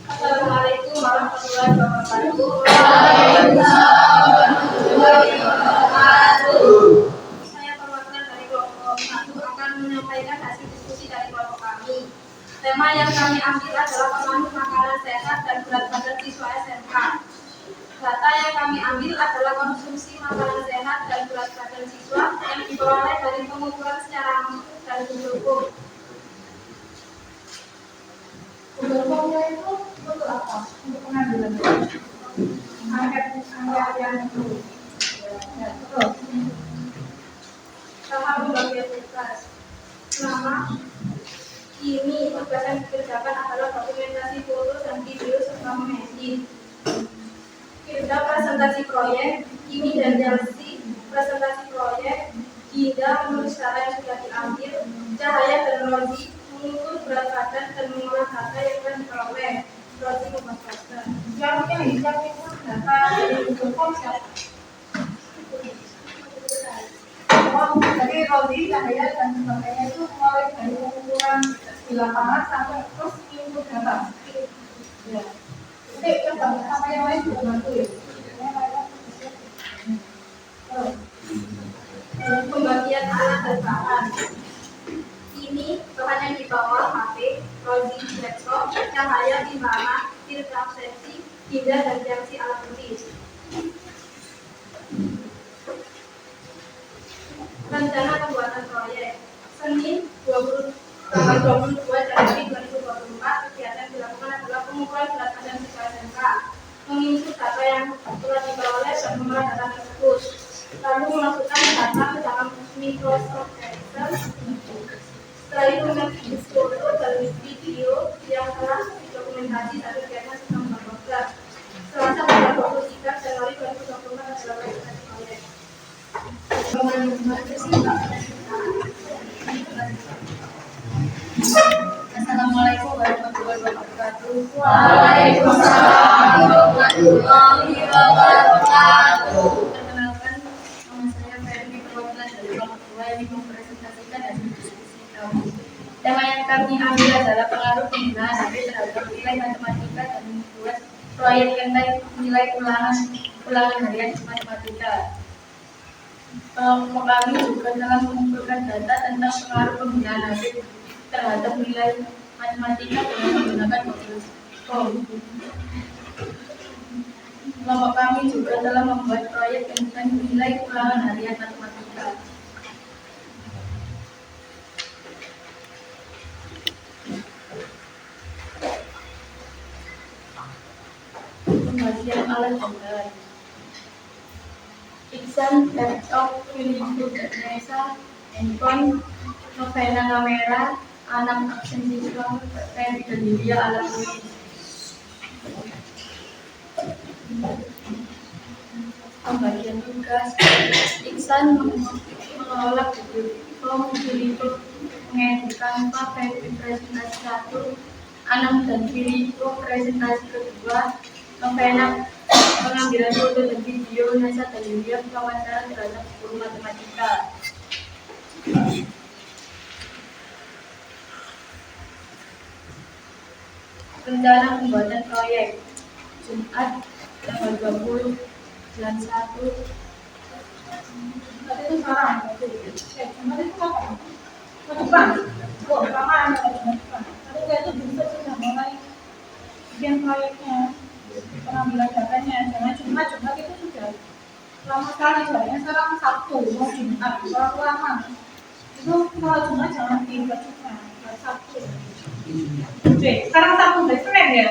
Assalamualaikum warahmatullahi wabarakatuh. Saya perwakilan dari kelompok 1 akan menyampaikan hasil diskusi dari kelompok kami. Tema yang kami ambil adalah pengaruh makanan sehat dan berat badan siswa SMK. Data yang kami ambil adalah konsumsi makanan sehat dan berat badan siswa yang diperoleh dari pengukuran secara langsung dan Google Form. Google Formnya itu untuk apa? Untuk pengambilan angket yang itu. Ya, terus. pertama, ini tugas yang dikerjakan adalah dokumentasi foto dan video serta mengedit. Kita presentasi proyek, ini dan Chelsea presentasi proyek, Ginda menulis data yang sudah diambil, Cahaya dan Rozi mengukur berat badan dan mengolah data yang telah diperoleh. Rozi membuat poster. Yang itu data dari Google Form siapa? Oh, jadi Rozi, Cahaya dan sebagainya itu mulai dari pengukuran di lapangan sampai terus input data. Ya. Jadi yang sama yang lain juga bantu ya. Pembagian alat dan bahan. Ini bahan yang dibawa HP, Rozi di laptop, Cahaya di mana, Tirta absensi, Ginda dan Chelsea alat tulis. Rencana pembuatan proyek. Senin tanggal 22 Januari 2024, kegiatan dilakukan adalah pengumpulan berat badan siswa SMK, menginput data yang telah diperoleh dan mengolah data tersebut, lalu memasukkan data ke dalam Microsoft Excel. Setelah itu mengambil foto dan video yang telah didokumentasi dan kegiatan sedang berproses. Selasa tanggal 23 Januari 2024 adalah presentasi proyek. Assalamualaikum warahmatullahi wabarakatuh. Waalaikumsalam warahmatullahi wabarakatuh. Perkenalkan, nama saya Ferdi, perwakilan dari kelompok 2 yang mempresentasikan dan diskusi kami. Tema yang kami ambil adalah pengaruh penggunaan HP terhadap nilai matematika dan membuat proyek tentang nilai ulangan harian matematika. Kelompok kami juga telah mengumpulkan data tentang pengaruh penggunaan HP terhadap nilai matematika dengan menggunakan Google Form. Kelompok kami juga telah membuat proyek tentang nilai ulangan harian matematika. Pembagian alat dan bahan. Iksan, laptop, Philips, Nesa, handphone, Novena kamera, anak absen siswa, Ferdi dan Lydia alat tulis. Pembagian tugas. Iksan mengelola Google Form, Philips mengedit Canva, Ferdi presentasi 1, Anam dan Philips presentasi kedua, Novena pengambilan foto dan video, Nesa dan Lydia wawancara terhadap guru matematika. Rencana pembuatan proyek. Jumat tanggal 20 bulan 1. Tadi itu sekarang, Jumat itu kapan? Depan. Oh, lama depan. Tapi saya itu bisa sudah mulai bikin proyeknya, pengambilan datanya. Jangan Jumat itu sudah lama sekali. Soalnya sekarang Sabtu, mau Jumat, terlalu lama. Itu kalau Jumat jangan dibuat Jumat, Sabtu. Oke, sekarang Sabtu, Senin ya?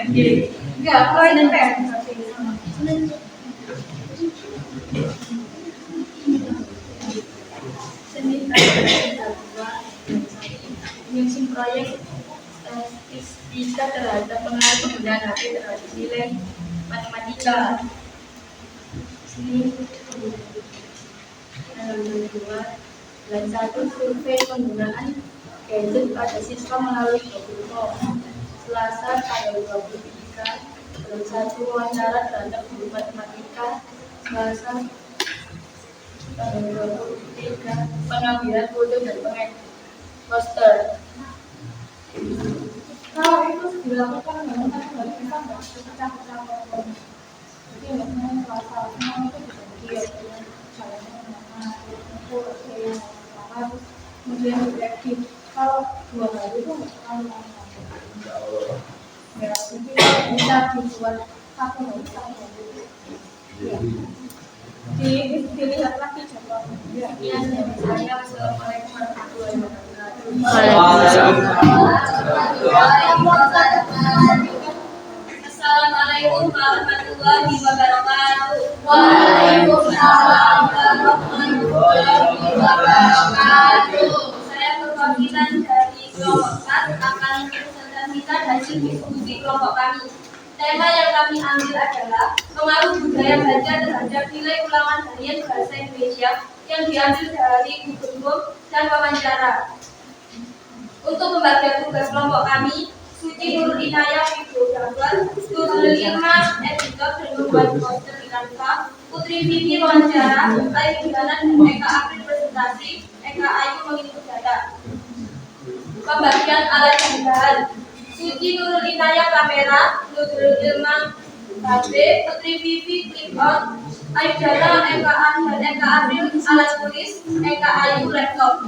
Iya, mulai Senin. Senin tanggal 2 menyusun proyek statistika terhadap pengaruh penggunaan HP terhadap nilai matematika. Senin tanggal 22 bulan 1 survei penggunaan gadget pada siswa melalui Google Form. Selasa tanggal 23 bulan 1 wawancara terhadap guru matematika. Selasa tanggal 23 pengambilan foto dan pengedit poster. Kalau itu dilakukan memang kan nggak bisa pecah-pecah poin. Jadi memang Selasa semua itu dibagi dengan caranya mana ukur yang lama terus kemudian direktif. Kalau 2 hari itu nggak terlalu lama. Ya, jadi bisa dibuat satu hari. Ya. Dilihat lagi jadwalnya. Sekian dari saya. Wassalamualaikum warahmatullahi wabarakatuh. Assalamualaikum warahmatullahi wabarakatuh. Waalaikumsalam warahmatullahi wabarakatuh. Saya perwakilan dari dikelompokkan akan mempresentasikan hasil diskusi kelompok kami. Tema yang kami ambil adalah pengaruh budaya baca terhadap nilai ulangan harian bahasa Indonesia yang diambil dari Google Form dan wawancara. Untuk pembagian tugas kelompok kami, Suci Nurul Inayah videographer, Nurul Ilham editor dan membuat poster di Canva, Putri Vivi wawancara, Ayu Diana dan Eka April presentasi, Eka Ayu menginput data. Pembagian alat yang dibahas, Suci Nurul Inayah kamera, Nurul Ilham HP, Putri Vivi clip on, Ayu Diana, Eka Ayu dan Eka April alat tulis, Eka Ayu laptop.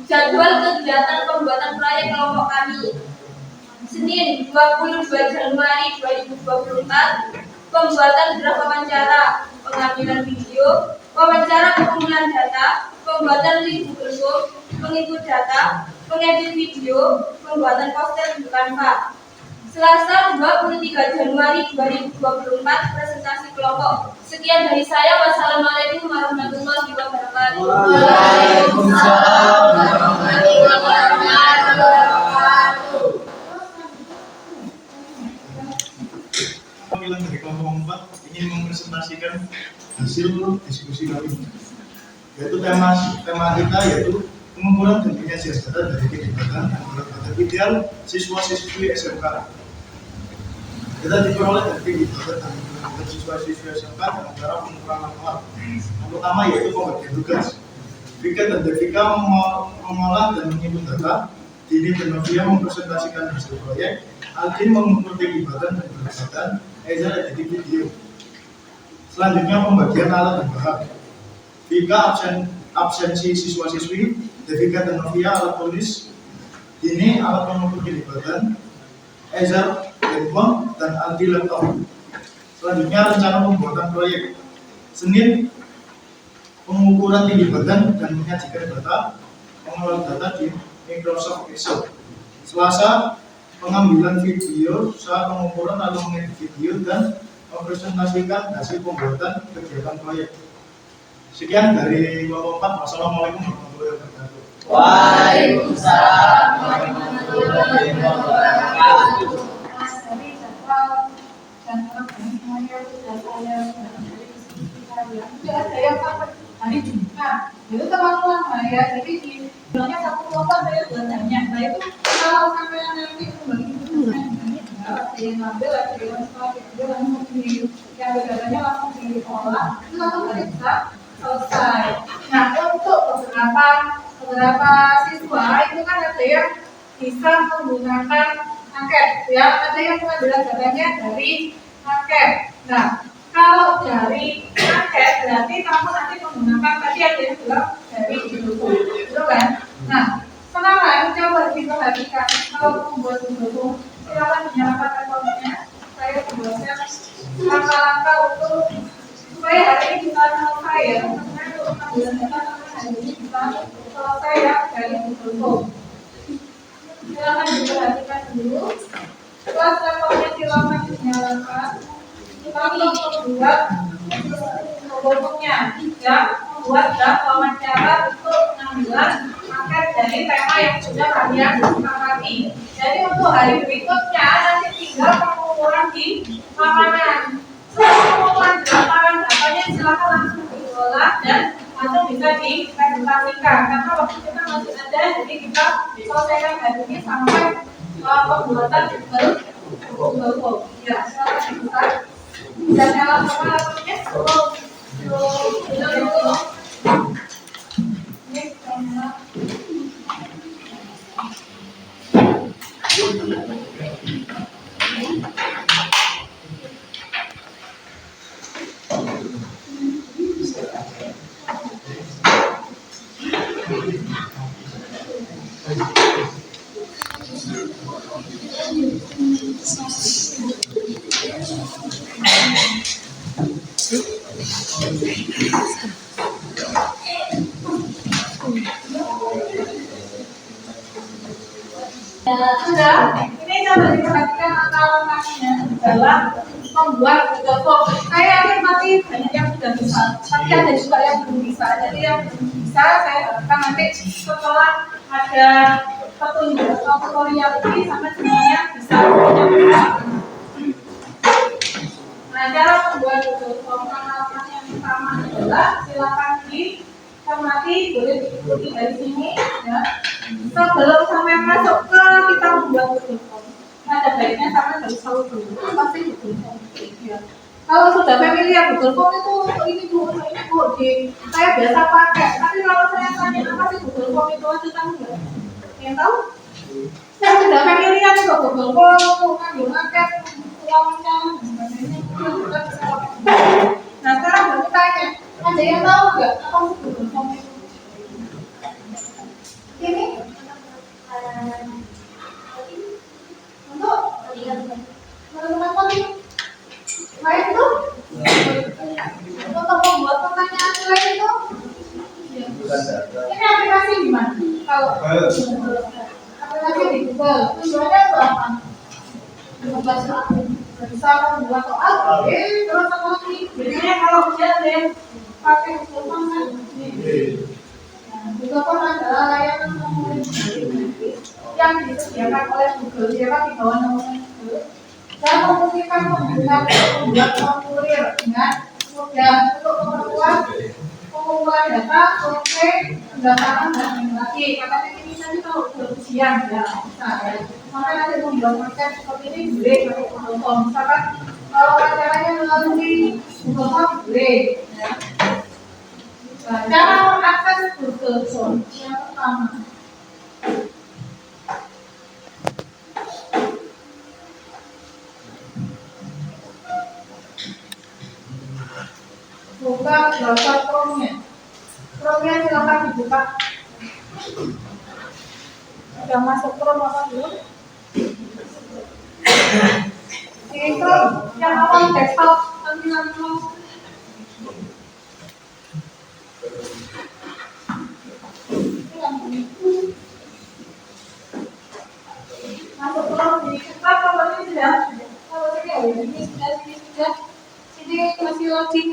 Jadwal kegiatan pembuatan proyek kelompok kami. Senin 22 Januari 2024, pembuatan draft wawancara, pengambilan video, wawancara pengumpulan data, pembuatan link Google Form, menginput data, mengedit video, pembuatan poster di Canva. Selasa 23 Januari 2024, presentasi kelompok. Sekian dari saya. Wassalamualaikum warahmatullahi wabarakatuh. Waalaikumsalam warahmatullahi wabarakatuh. Panggilan dari kelompok 4 ingin mempresentasikan hasil diskusi kami, yaitu tema kita yaitu pengumpulan dan penyajian data dari kegiatan anggota ideal siswa-siswi SMK. Kita diperoleh dari kegiatan anggota siswa-siswi SMK dengan cara pengumpulan manual. Yang pertama yaitu pembagian tugas. Vika dan Devika mengolah dan menginput data, Dini dan Novia mempresentasikan hasil proyek, Aldin mengumpul kegiatan dan kegiatan, Eza editing video. Selanjutnya pembagian alat dan bahan. Vika absensi siswa-siswi, Devika dan Novia alat tulis, Dini alat mengumpul kegiatan, Eza handphone dan Aldi laptop. Selanjutnya rencana pembuatan proyek. Senin pengukuran tinggi badan dan menyajikan data, mengolah data di Microsoft Excel. Selasa pengambilan video saat pengukuran atau mengedit video dan mempresentasikan hasil pembuatan kegiatan proyek. Sekian dari kelompok 4. Wassalamualaikum warahmatullahi wabarakatuh. Waalaikumsalam warahmatullahi wabarakatuh. Dari jadwal dan semuanya sudah saya ada yang sampai hari Jumat itu terlalu lama ya, jadi di bilangnya satu kelompok saya buatannya. Nah itu kalau sampai nanti membagi ada yang ngambil, ada yang sekolah dia langsung di yang begadanya langsung diolah itu langsung bisa selesai. Nah untuk beberapa siswa itu kan ada yang bisa menggunakan angket ya, ada yang pengambilan datanya dari angket. Nah kalau dari angket berarti kamu nanti menggunakan tadi ada yang bilang dari buku, betul kan? Nah sekarang coba diperhatikan kalau membuat buku, silakan dinyalakan remote-nya. Saya membuatkan langkah-langkah untuk supaya hari ini kita selesai ya, karena untuk pengambilan data hari ini kita selesai ya dari buku. Silakan diperhatikan dulu. Setelah remote-nya silakan dinyalakan. Kami membuat bukunya yang membuat draft wawancara untuk pengambilan angket dari tema yang sudah kalian sepakati. Jadi untuk hari berikutnya nanti tinggal pengumpulan di makanan. Setelah pengumpulan lapangan datanya silakan langsung diolah dan langsung bisa dipresentasikan. Karena waktu kita masih ada, jadi kita selesaikan hari ini sampai pembuatan buku. Ya, silakan dibuka. Dan alat apa-apanya? Sudah, ini coba diperhatikan langkah-langkahnya dalam membuat Google Form. Saya yakin pasti banyak yang sudah bisa, tapi ada juga yang belum bisa. Jadi yang belum bisa saya harapkan nanti setelah ada petunjuk atau tutorial ini sampai semuanya bisa. Nah, cara membuat Google Form langkah yang pertama adalah silakan dicermati, boleh diikuti dari sini ya. Sebelum sampai masuk ke kita membuat Google Form, ada baiknya sampai harus tahu dulu apa sih Google Form ya. Kalau sudah familiar Google Form itu ini di saya biasa pakai, tapi kalau saya tanya apa sih Google Form itu aja tahu nggak? Yang tahu? Saya sudah familiar dengan Google Form, ngambil angket, ulang-ulang, nah sekarang baru tanya, ada yang tahu nggak apa sih Google Form itu? Ini untuk teman-teman kami lain itu untuk membuat pertanyaan lain itu ini aplikasi di mana? Kalau aplikasi di Google tujuannya apa? Bisa membuat soal, terus apa lagi? Biasanya kalau dia ada yang pakai Google Form kan Google Form adalah layanan yang disediakan oleh Google, siapa di bawah naungan Google, dan memungkinkan pengguna membuat formulir dengan mudah untuk memperluas pengumpulan data, survei, pendaftaran dan lain lagi. Katanya ini tadi kalau ujian ya, bisa ya. Maka nanti membuat konten seperti ini boleh pakai Google Form. Misalkan kalau acaranya melalui Google Form boleh. Ya. Cara mengakses Google Form yang pertama. Buka browser Chrome-nya. Chrome-nya silakan dibuka. Sudah masuk Chrome apa belum? Di Chrome yang awal desktop tampilan Chrome. Masuk Chrome di kita pokoknya sudah. Kalau ini sudah. Ini masih loading.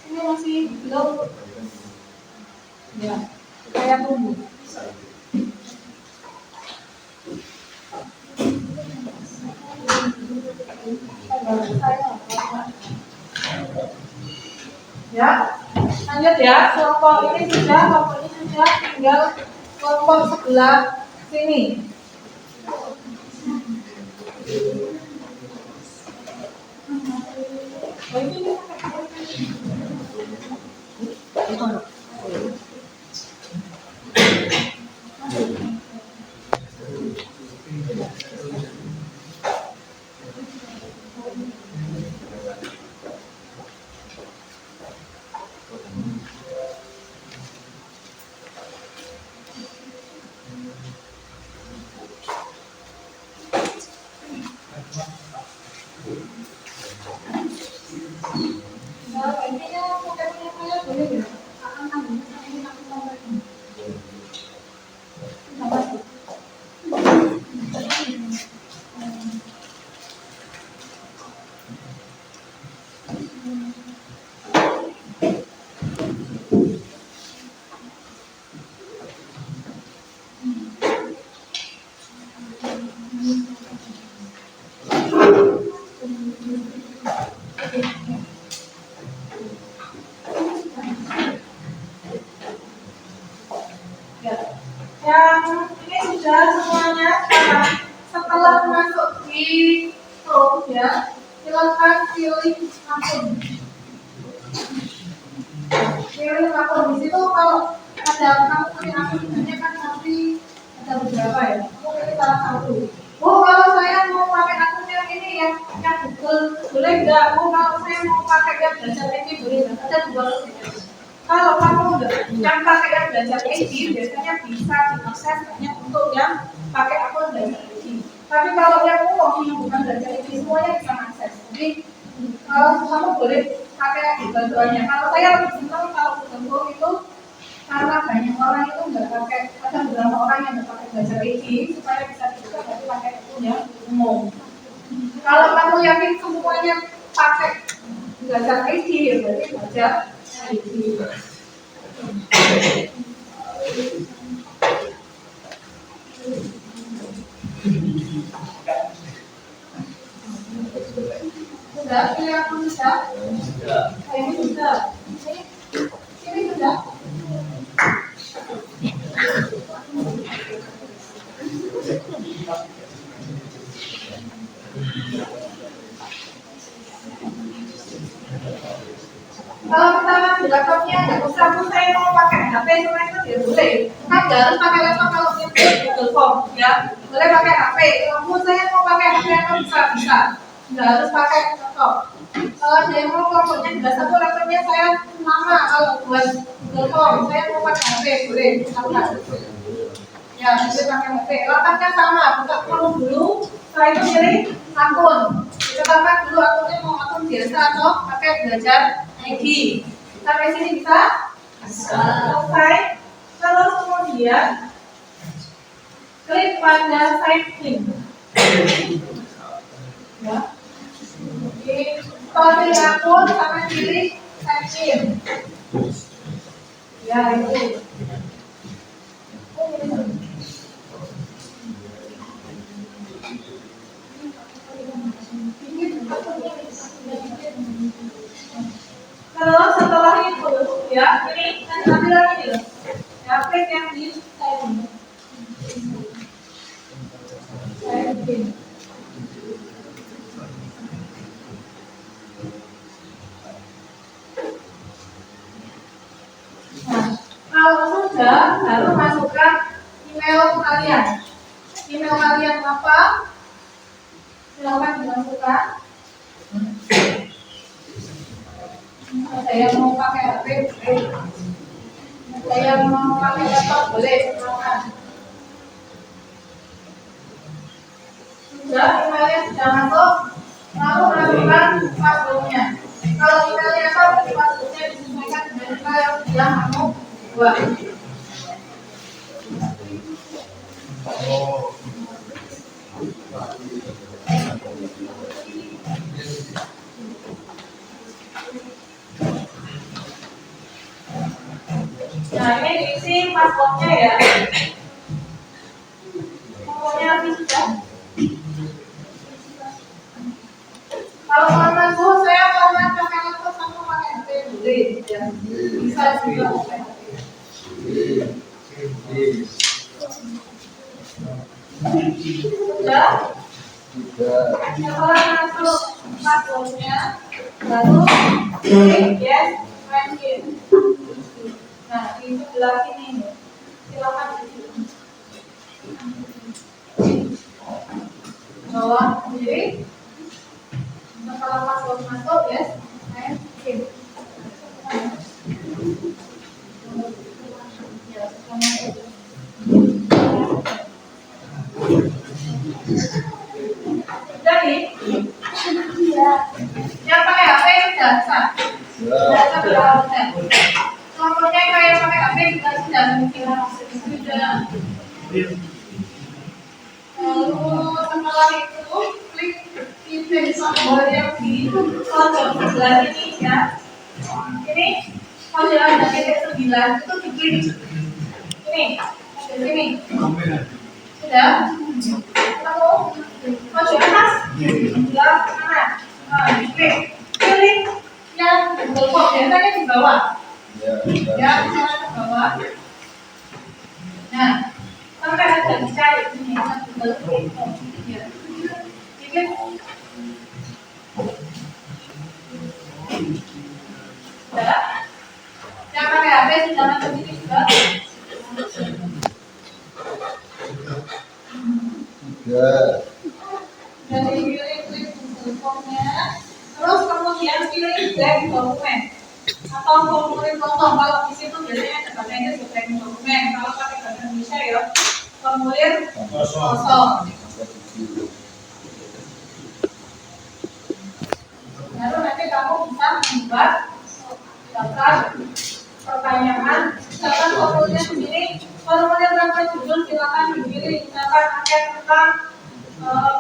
Ini masih belum. Ya, saya tunggu. Ya, lanjut ya. Kelompok ini sudah, tinggal kelompok sebelah sini. Yang ini sudah semuanya. Setelah masuk di Chrome ya, silakan pilih akun. Pilih akun di situ. Kalau ada kamu pilih akun sebenarnya kan nanti ada beberapa ya. Aku pilih salah satu. Oh, kalau saya mau pakai akun yang ini yang Google boleh nggak? Oh, kalau saya mau pakai yang belajar ini boleh nggak? Ada dua opsi. Kalau kamu yang pakai yang belajar ini biasanya bisa diakses hanya untuk yang pakai akun belajar ini. Tapi kalau yang umum yang bukan belajar ini semuanya bisa akses. Jadi kamu boleh pakai bantuannya. Kalau saya lebih senang kalau Google itu karena banyak orang itu nggak pakai, ada beberapa orang yang nggak pakai belajar ini supaya bisa dibuka, berarti pakai akun yang umum. Kalau kamu yakin semuanya pakai belajar ID ya, berarti belajar ID. Sudah, pilih akun sudah. Ini sudah. Ini sudah. Kalau pertama di laptopnya nggak usah, saya mau pakai HP cuma itu ya boleh. Kan nggak harus pakai laptop kalau itu Google Form ya. Boleh pakai HP. Kalau saya mau pakai HP apa bisa. Nggak harus pakai laptop. Kalau saya mau pokoknya nggak satu laptopnya saya lama kalau buat Google Form saya mau pakai HP boleh. Ya boleh pakai HP. Laptopnya sama, buka Chrome dulu. Setelah itu pilih akun. Ditambahkan dulu akunnya mau akun biasa atau pakai belajar ID. Sampai sini bisa? Selesai. Terus kemudian klik pada sign in. Ya. Oke. Kalau pilih akun sampai pilih sign in. Ya itu. Kalau setelah itu ya ini nanti lagi nih ya klik yang di sign in. Nah, kalau sudah baru masukkan email kalian. Email kalian apa? Silakan dimasukkan. Saya mau pakai HP boleh. Saya mau pakai laptop boleh. Silakan. Sudah emailnya sudah masuk. Lalu masukkan passwordnya. Kalau emailnya apa, passwordnya disesuaikan dengan email yang sudah kamu buat. Nah ini diisi passwordnya ya. Pokoknya habis sudah. Kalau teman-temanku saya mau pakai laptop sama pakai HP boleh ya. Bisa juga pakai HP. Sudah? Setelah masuk passwordnya, lalu klik yes, sign in. Nah, di sebelah sini nih. Silakan di sini. Bawah kiri. Setelah password masuk, yes, sign in. Ya, sama itu. Jadi, yang pakai HP sudah sah. Sudah sah. Nomornya kayak pakai HP juga sudah mungkin sudah. Lalu setelah itu klik event tombol yang di pojok sebelah ini ya. Ini pojok ada titik 9 itu diklik. Ini di sini. Sudah. Lalu pojok atas sebelah kanan. Nah, diklik. Pilih yang Google Form biasanya di bawah. Ya, cara ke bawah. Nah, sampai ada dicari ini Google Form. Ya. Jadi sudah. Yang pakai HP sudah masuk sini sudah. Jadi pilih klik Google Form-nya. Terus kemudian pilih blank dokumen. Atau formulir kosong. Kalau di situ biasanya ada bahasanya blank dokumen. Kalau pakai bahasa Indonesia ya formulir kosong. Lalu nanti kamu bisa membuat daftar pertanyaan. Misalkan formulir sendiri, formulir tanpa judul silakan dipilih. Misalkan ada tentang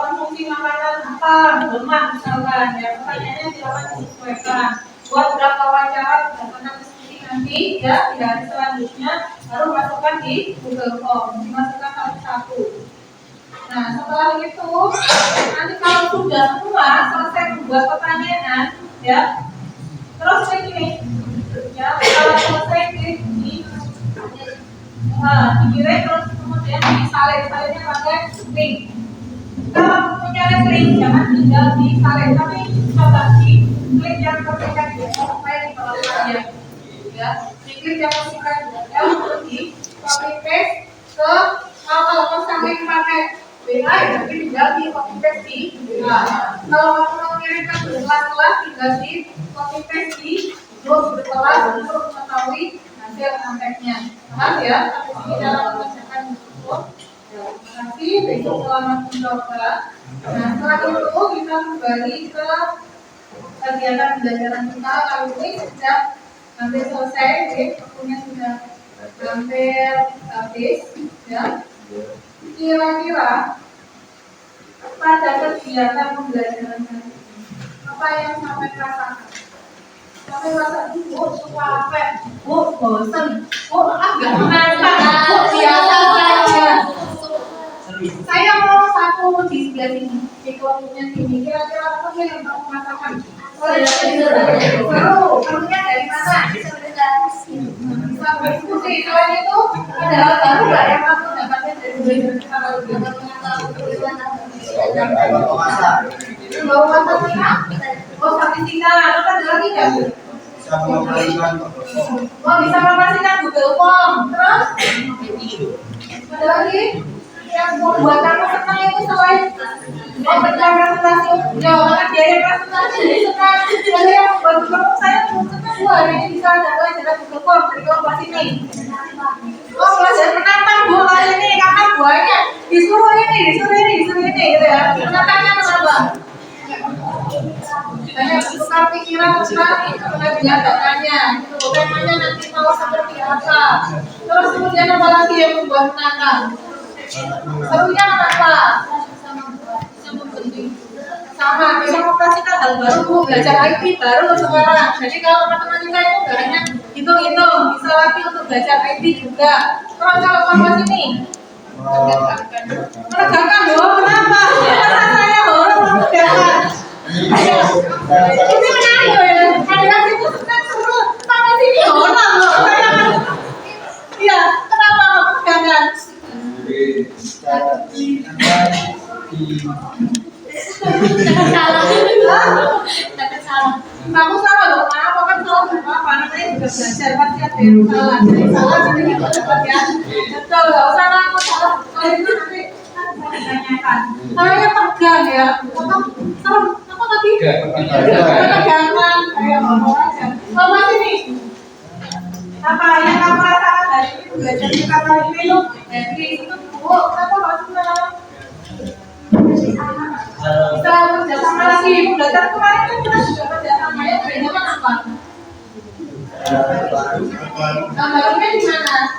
konsumsi makanan apa, lemak misalkan ya, pertanyaannya silakan disesuaikan. Buat berapa wawancara berdasarkan diskusi nanti ya di hari selanjutnya baru masukkan di Google Form, dimasukkan satu-satu. Nah setelah itu nanti kalau sudah semua selesai membuat pertanyaan ya, terus ini ya kalau selesai dikirim terus kemudian disalin-salinnya pakai link. Kalau punya link jangan tinggal disalin, tapi coba di klik yang terdekat ya, supaya di bawah saja ya, di klik yang terdekat ya, terus di copy paste ke kalau sampai pakai WA ya, jadi tinggal di copy paste di WA. Kalau mau mengirimkan kelas-kelas tinggal di copy paste di grup berkelas untuk mengetahui hasil kontennya. Paham ya? Tapi dalam mengerjakan grup. Terima kasih, besok selamat mencoba. Nah, setelah itu kita kembali ke kegiatan pembelajaran kita. Kali ini sudah hampir selesai, waktunya sudah hampir habis. Ya. Kira-kira pada kegiatan pembelajaran kali ini, apa yang sampai rasakan? Sampai rasa capek, bosan, agak menantang, biasa saja. Saya mau satu di sebelah sini, di kelompoknya sini. Kira-kira apa yang kamu rasakan? Seru, serunya dari mana? Bisa berdiskusi. Selain itu, ada hal baru nggak yang kamu dapatkan dari belajar kita kalau bawa matematika? Oh, statistika. Terus ada lagi nggak? Oh, bisa mengoperasikan Google Form. Terus? Ada lagi? Yang membuat kamu senang itu selain membaca presentasi, jawaban biaya presentasi jadi senang. Jadi yang membuat kamu saya senang hari ini bisa ada pelajaran Google Form dari kelompok ini. Oh, belajar menantang Bu kali ini karena buahnya disuruh ini gitu ya. Menantangnya kenapa? Banyak tukar pikiran tentang kegiatannya, gitu. Temanya nanti mau seperti apa. Terus kemudian apa lagi yang membuat menantang? Serunya kenapa? Sama, bisa mengoperasikan hal baru Bu, belajar IT baru sekarang. Jadi kalau matematika itu gak hanya hitung-hitung, bisa lagi untuk belajar IT juga. Terus kalau kamu sini menegakkan loh, kenapa? Masa saya orang menegakkan? Ayo, ini menarik loh ya. Kalian itu senang seru, sama sini orang loh. Iya, kenapa menegakkan? Kamu salah loh, kenapa kan salah apa namanya juga belajar pasti ada yang salah. Jadi salah jadi kita dapat ya. Betul, nggak usah takut salah. Kalau itu nanti ditanyakan. Kayaknya tegang ya. Serem apa tadi? Ketegangan. Kayak ngomong aja. Kalau sini. Apa yang kamu rasakan dari ini belajar kita kali ini loh? Dari itu Bu, kenapa nggak senang? Bisa kerjasama lagi. Belajar kemarin kan kita juga kerjasama ya. Bedanya kan apa? Gambarnya di mana?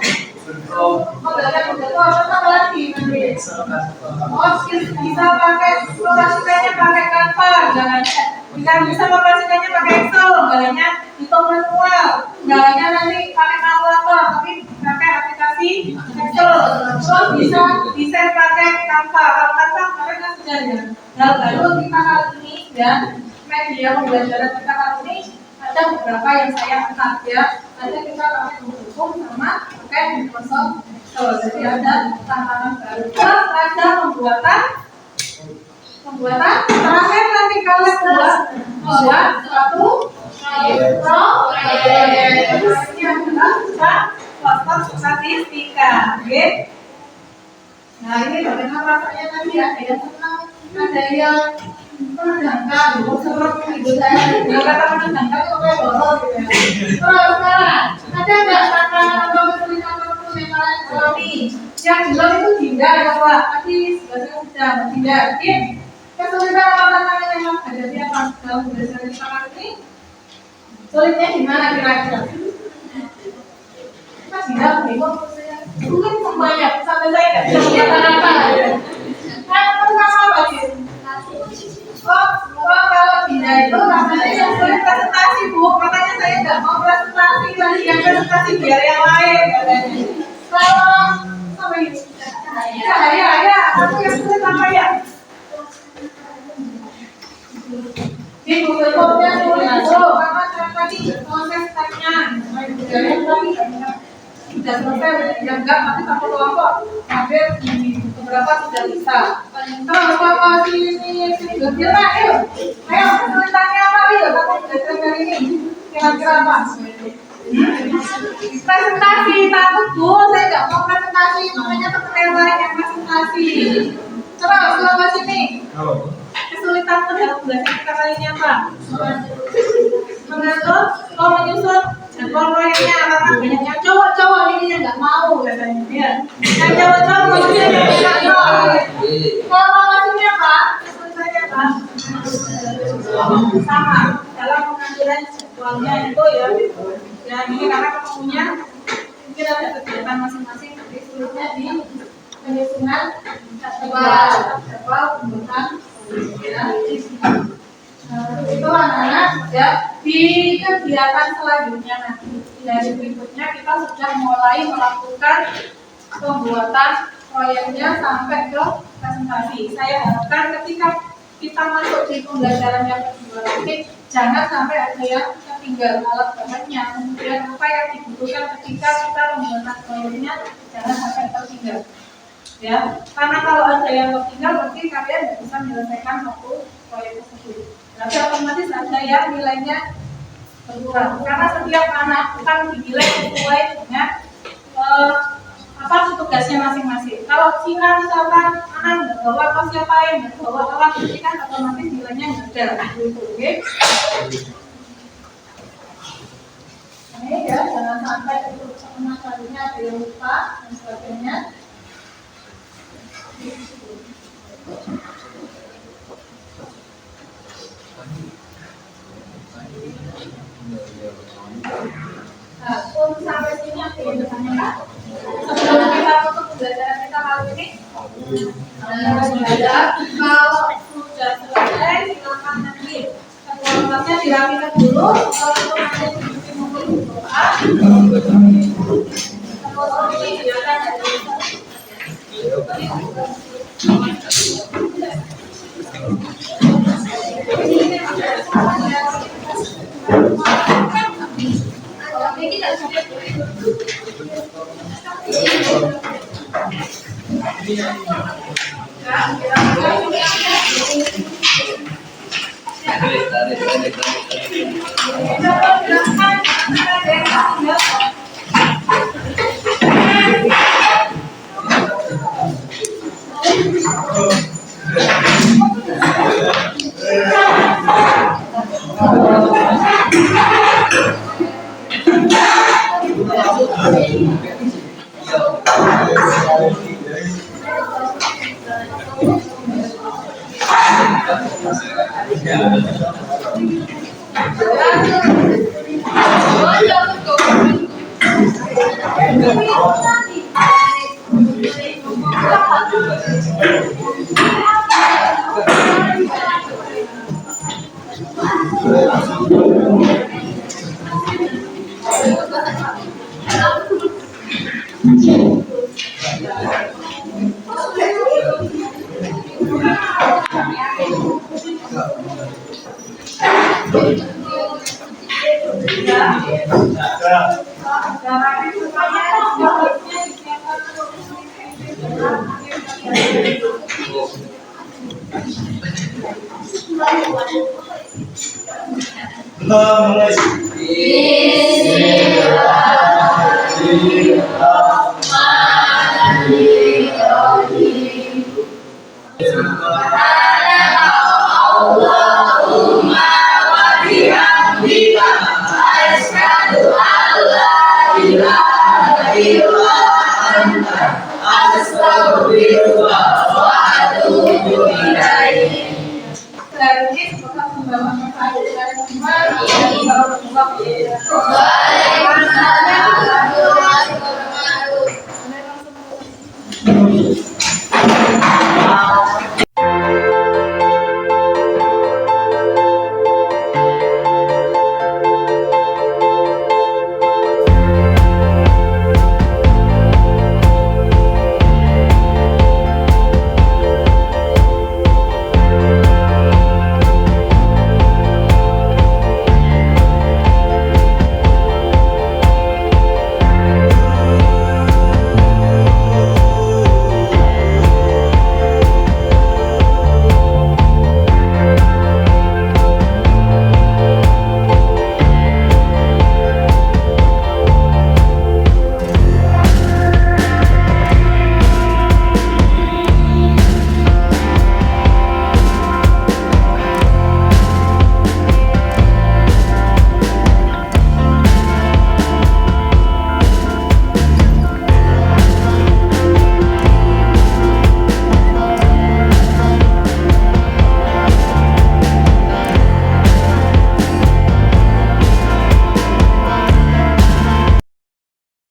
Oh, belajar apa lagi nanti? Oh, bisa pakai operasikannya pakai Canva, galanya. Bisa operasikannya pakai Excel, galanya hitung manual, galanya nanti pakai kalkulator, tapi pakai aplikasi Excel. Terus bisa desain pakai Canva. Kalau Canva kemarin kan sudah ya. Nah, baru kita kali ini ya media pembelajaran kita kali ini ada beberapa yang saya angkat ya. Ada kita pakai Google Form sama pakai Microsoft Excel. Jadi ada tantangan baru. Terus ada pembuatan terakhir nanti kalian membuat suatu proyek. Ini adalah kelompok statistika. Oke. Nah ini bagaimana rasanya tadi ada yang senang, ada yang menegangkan, seperti ibu saya dia kata menegangkan itu kayak horor gitu ya. Terus sekarang ada nggak tantangan atau kesulitan tertentu yang kalian alami? Yang jelas itu tidak ya Pak, tadi sebenarnya sudah tidak. Oke, kesulitan atau tantangan yang hadapi apa dalam belajar kita kali ini? Sulitnya di mana kira-kira? Kita tidak bingung. Mungkin semuanya sampai saya nggak bisa melihat apa. Kamu apa sih? Ya itu namanya yang sulit presentasi Bu, makanya saya nggak mau presentasi lagi yang presentasi biar yang lain katanya. Kalau apa ini? Ya, aku yang sulit apa ya? Di Google Form-nya sulit Bu, karena saya tadi proses tanya, sudah selesai, ya enggak, nanti satu kelompok hampir beberapa sudah bisa. Terus kalau sini gembira, ayo kesulitannya apa? Ayo kamu belajar dari ini. Kira-kira apa? Presentasi, takut Bu, saya nggak mau presentasi, makanya teman yang lain yang presentasi. Terus kalau sini, kesulitan dalam belajar kita kali ini apa? Mengatur, menyusun jadwal proyeknya karena banyaknya cowok-cowok ini yang nggak mau katanya ya. Yang cowok-cowok nggak mau. Kalau maksudnya apa? Kesulitannya apa? Sama dalam pengambilan jadwalnya itu ya. Ya ini karena ketemunya mungkin ada kegiatan masing-masing, jadi sulitnya di penyusunan jadwal pembuatan ya. Itu anak-anak ya di kegiatan selanjutnya nanti dari berikutnya kita sudah mulai melakukan pembuatan proyeknya sampai ke presentasi. Saya harapkan ketika kita masuk di pembelajaran yang kedua nanti jangan sampai ada yang tertinggal alat bahannya, kemudian apa yang dibutuhkan ketika kita membuat proyeknya jangan sampai tertinggal. Ya, karena kalau ada yang tertinggal berarti kalian tidak bisa menyelesaikan satu proyek tersebut. Nanti otomatis ada yang nilainya berkurang karena setiap anak akan dinilai sesuai dengan tugasnya masing-masing. Kalau Cina misalkan anak nggak bawa apa siapa yang nggak bawa alat ini kan otomatis nilainya nggak ada. Oke? Ini ya jangan sampai untuk sama kalinya ada yang lupa dan sebagainya. Nah, untuk sampai sini apa yang bertanya? Sebelum kita tutup pembelajaran kita kali ini, kalau sudah selesai silakan nanti keluarnya dirapikan dulu. Kalau itu nanti mungkin berdoa. Kalau ini silakan dari Waalaikumsalam.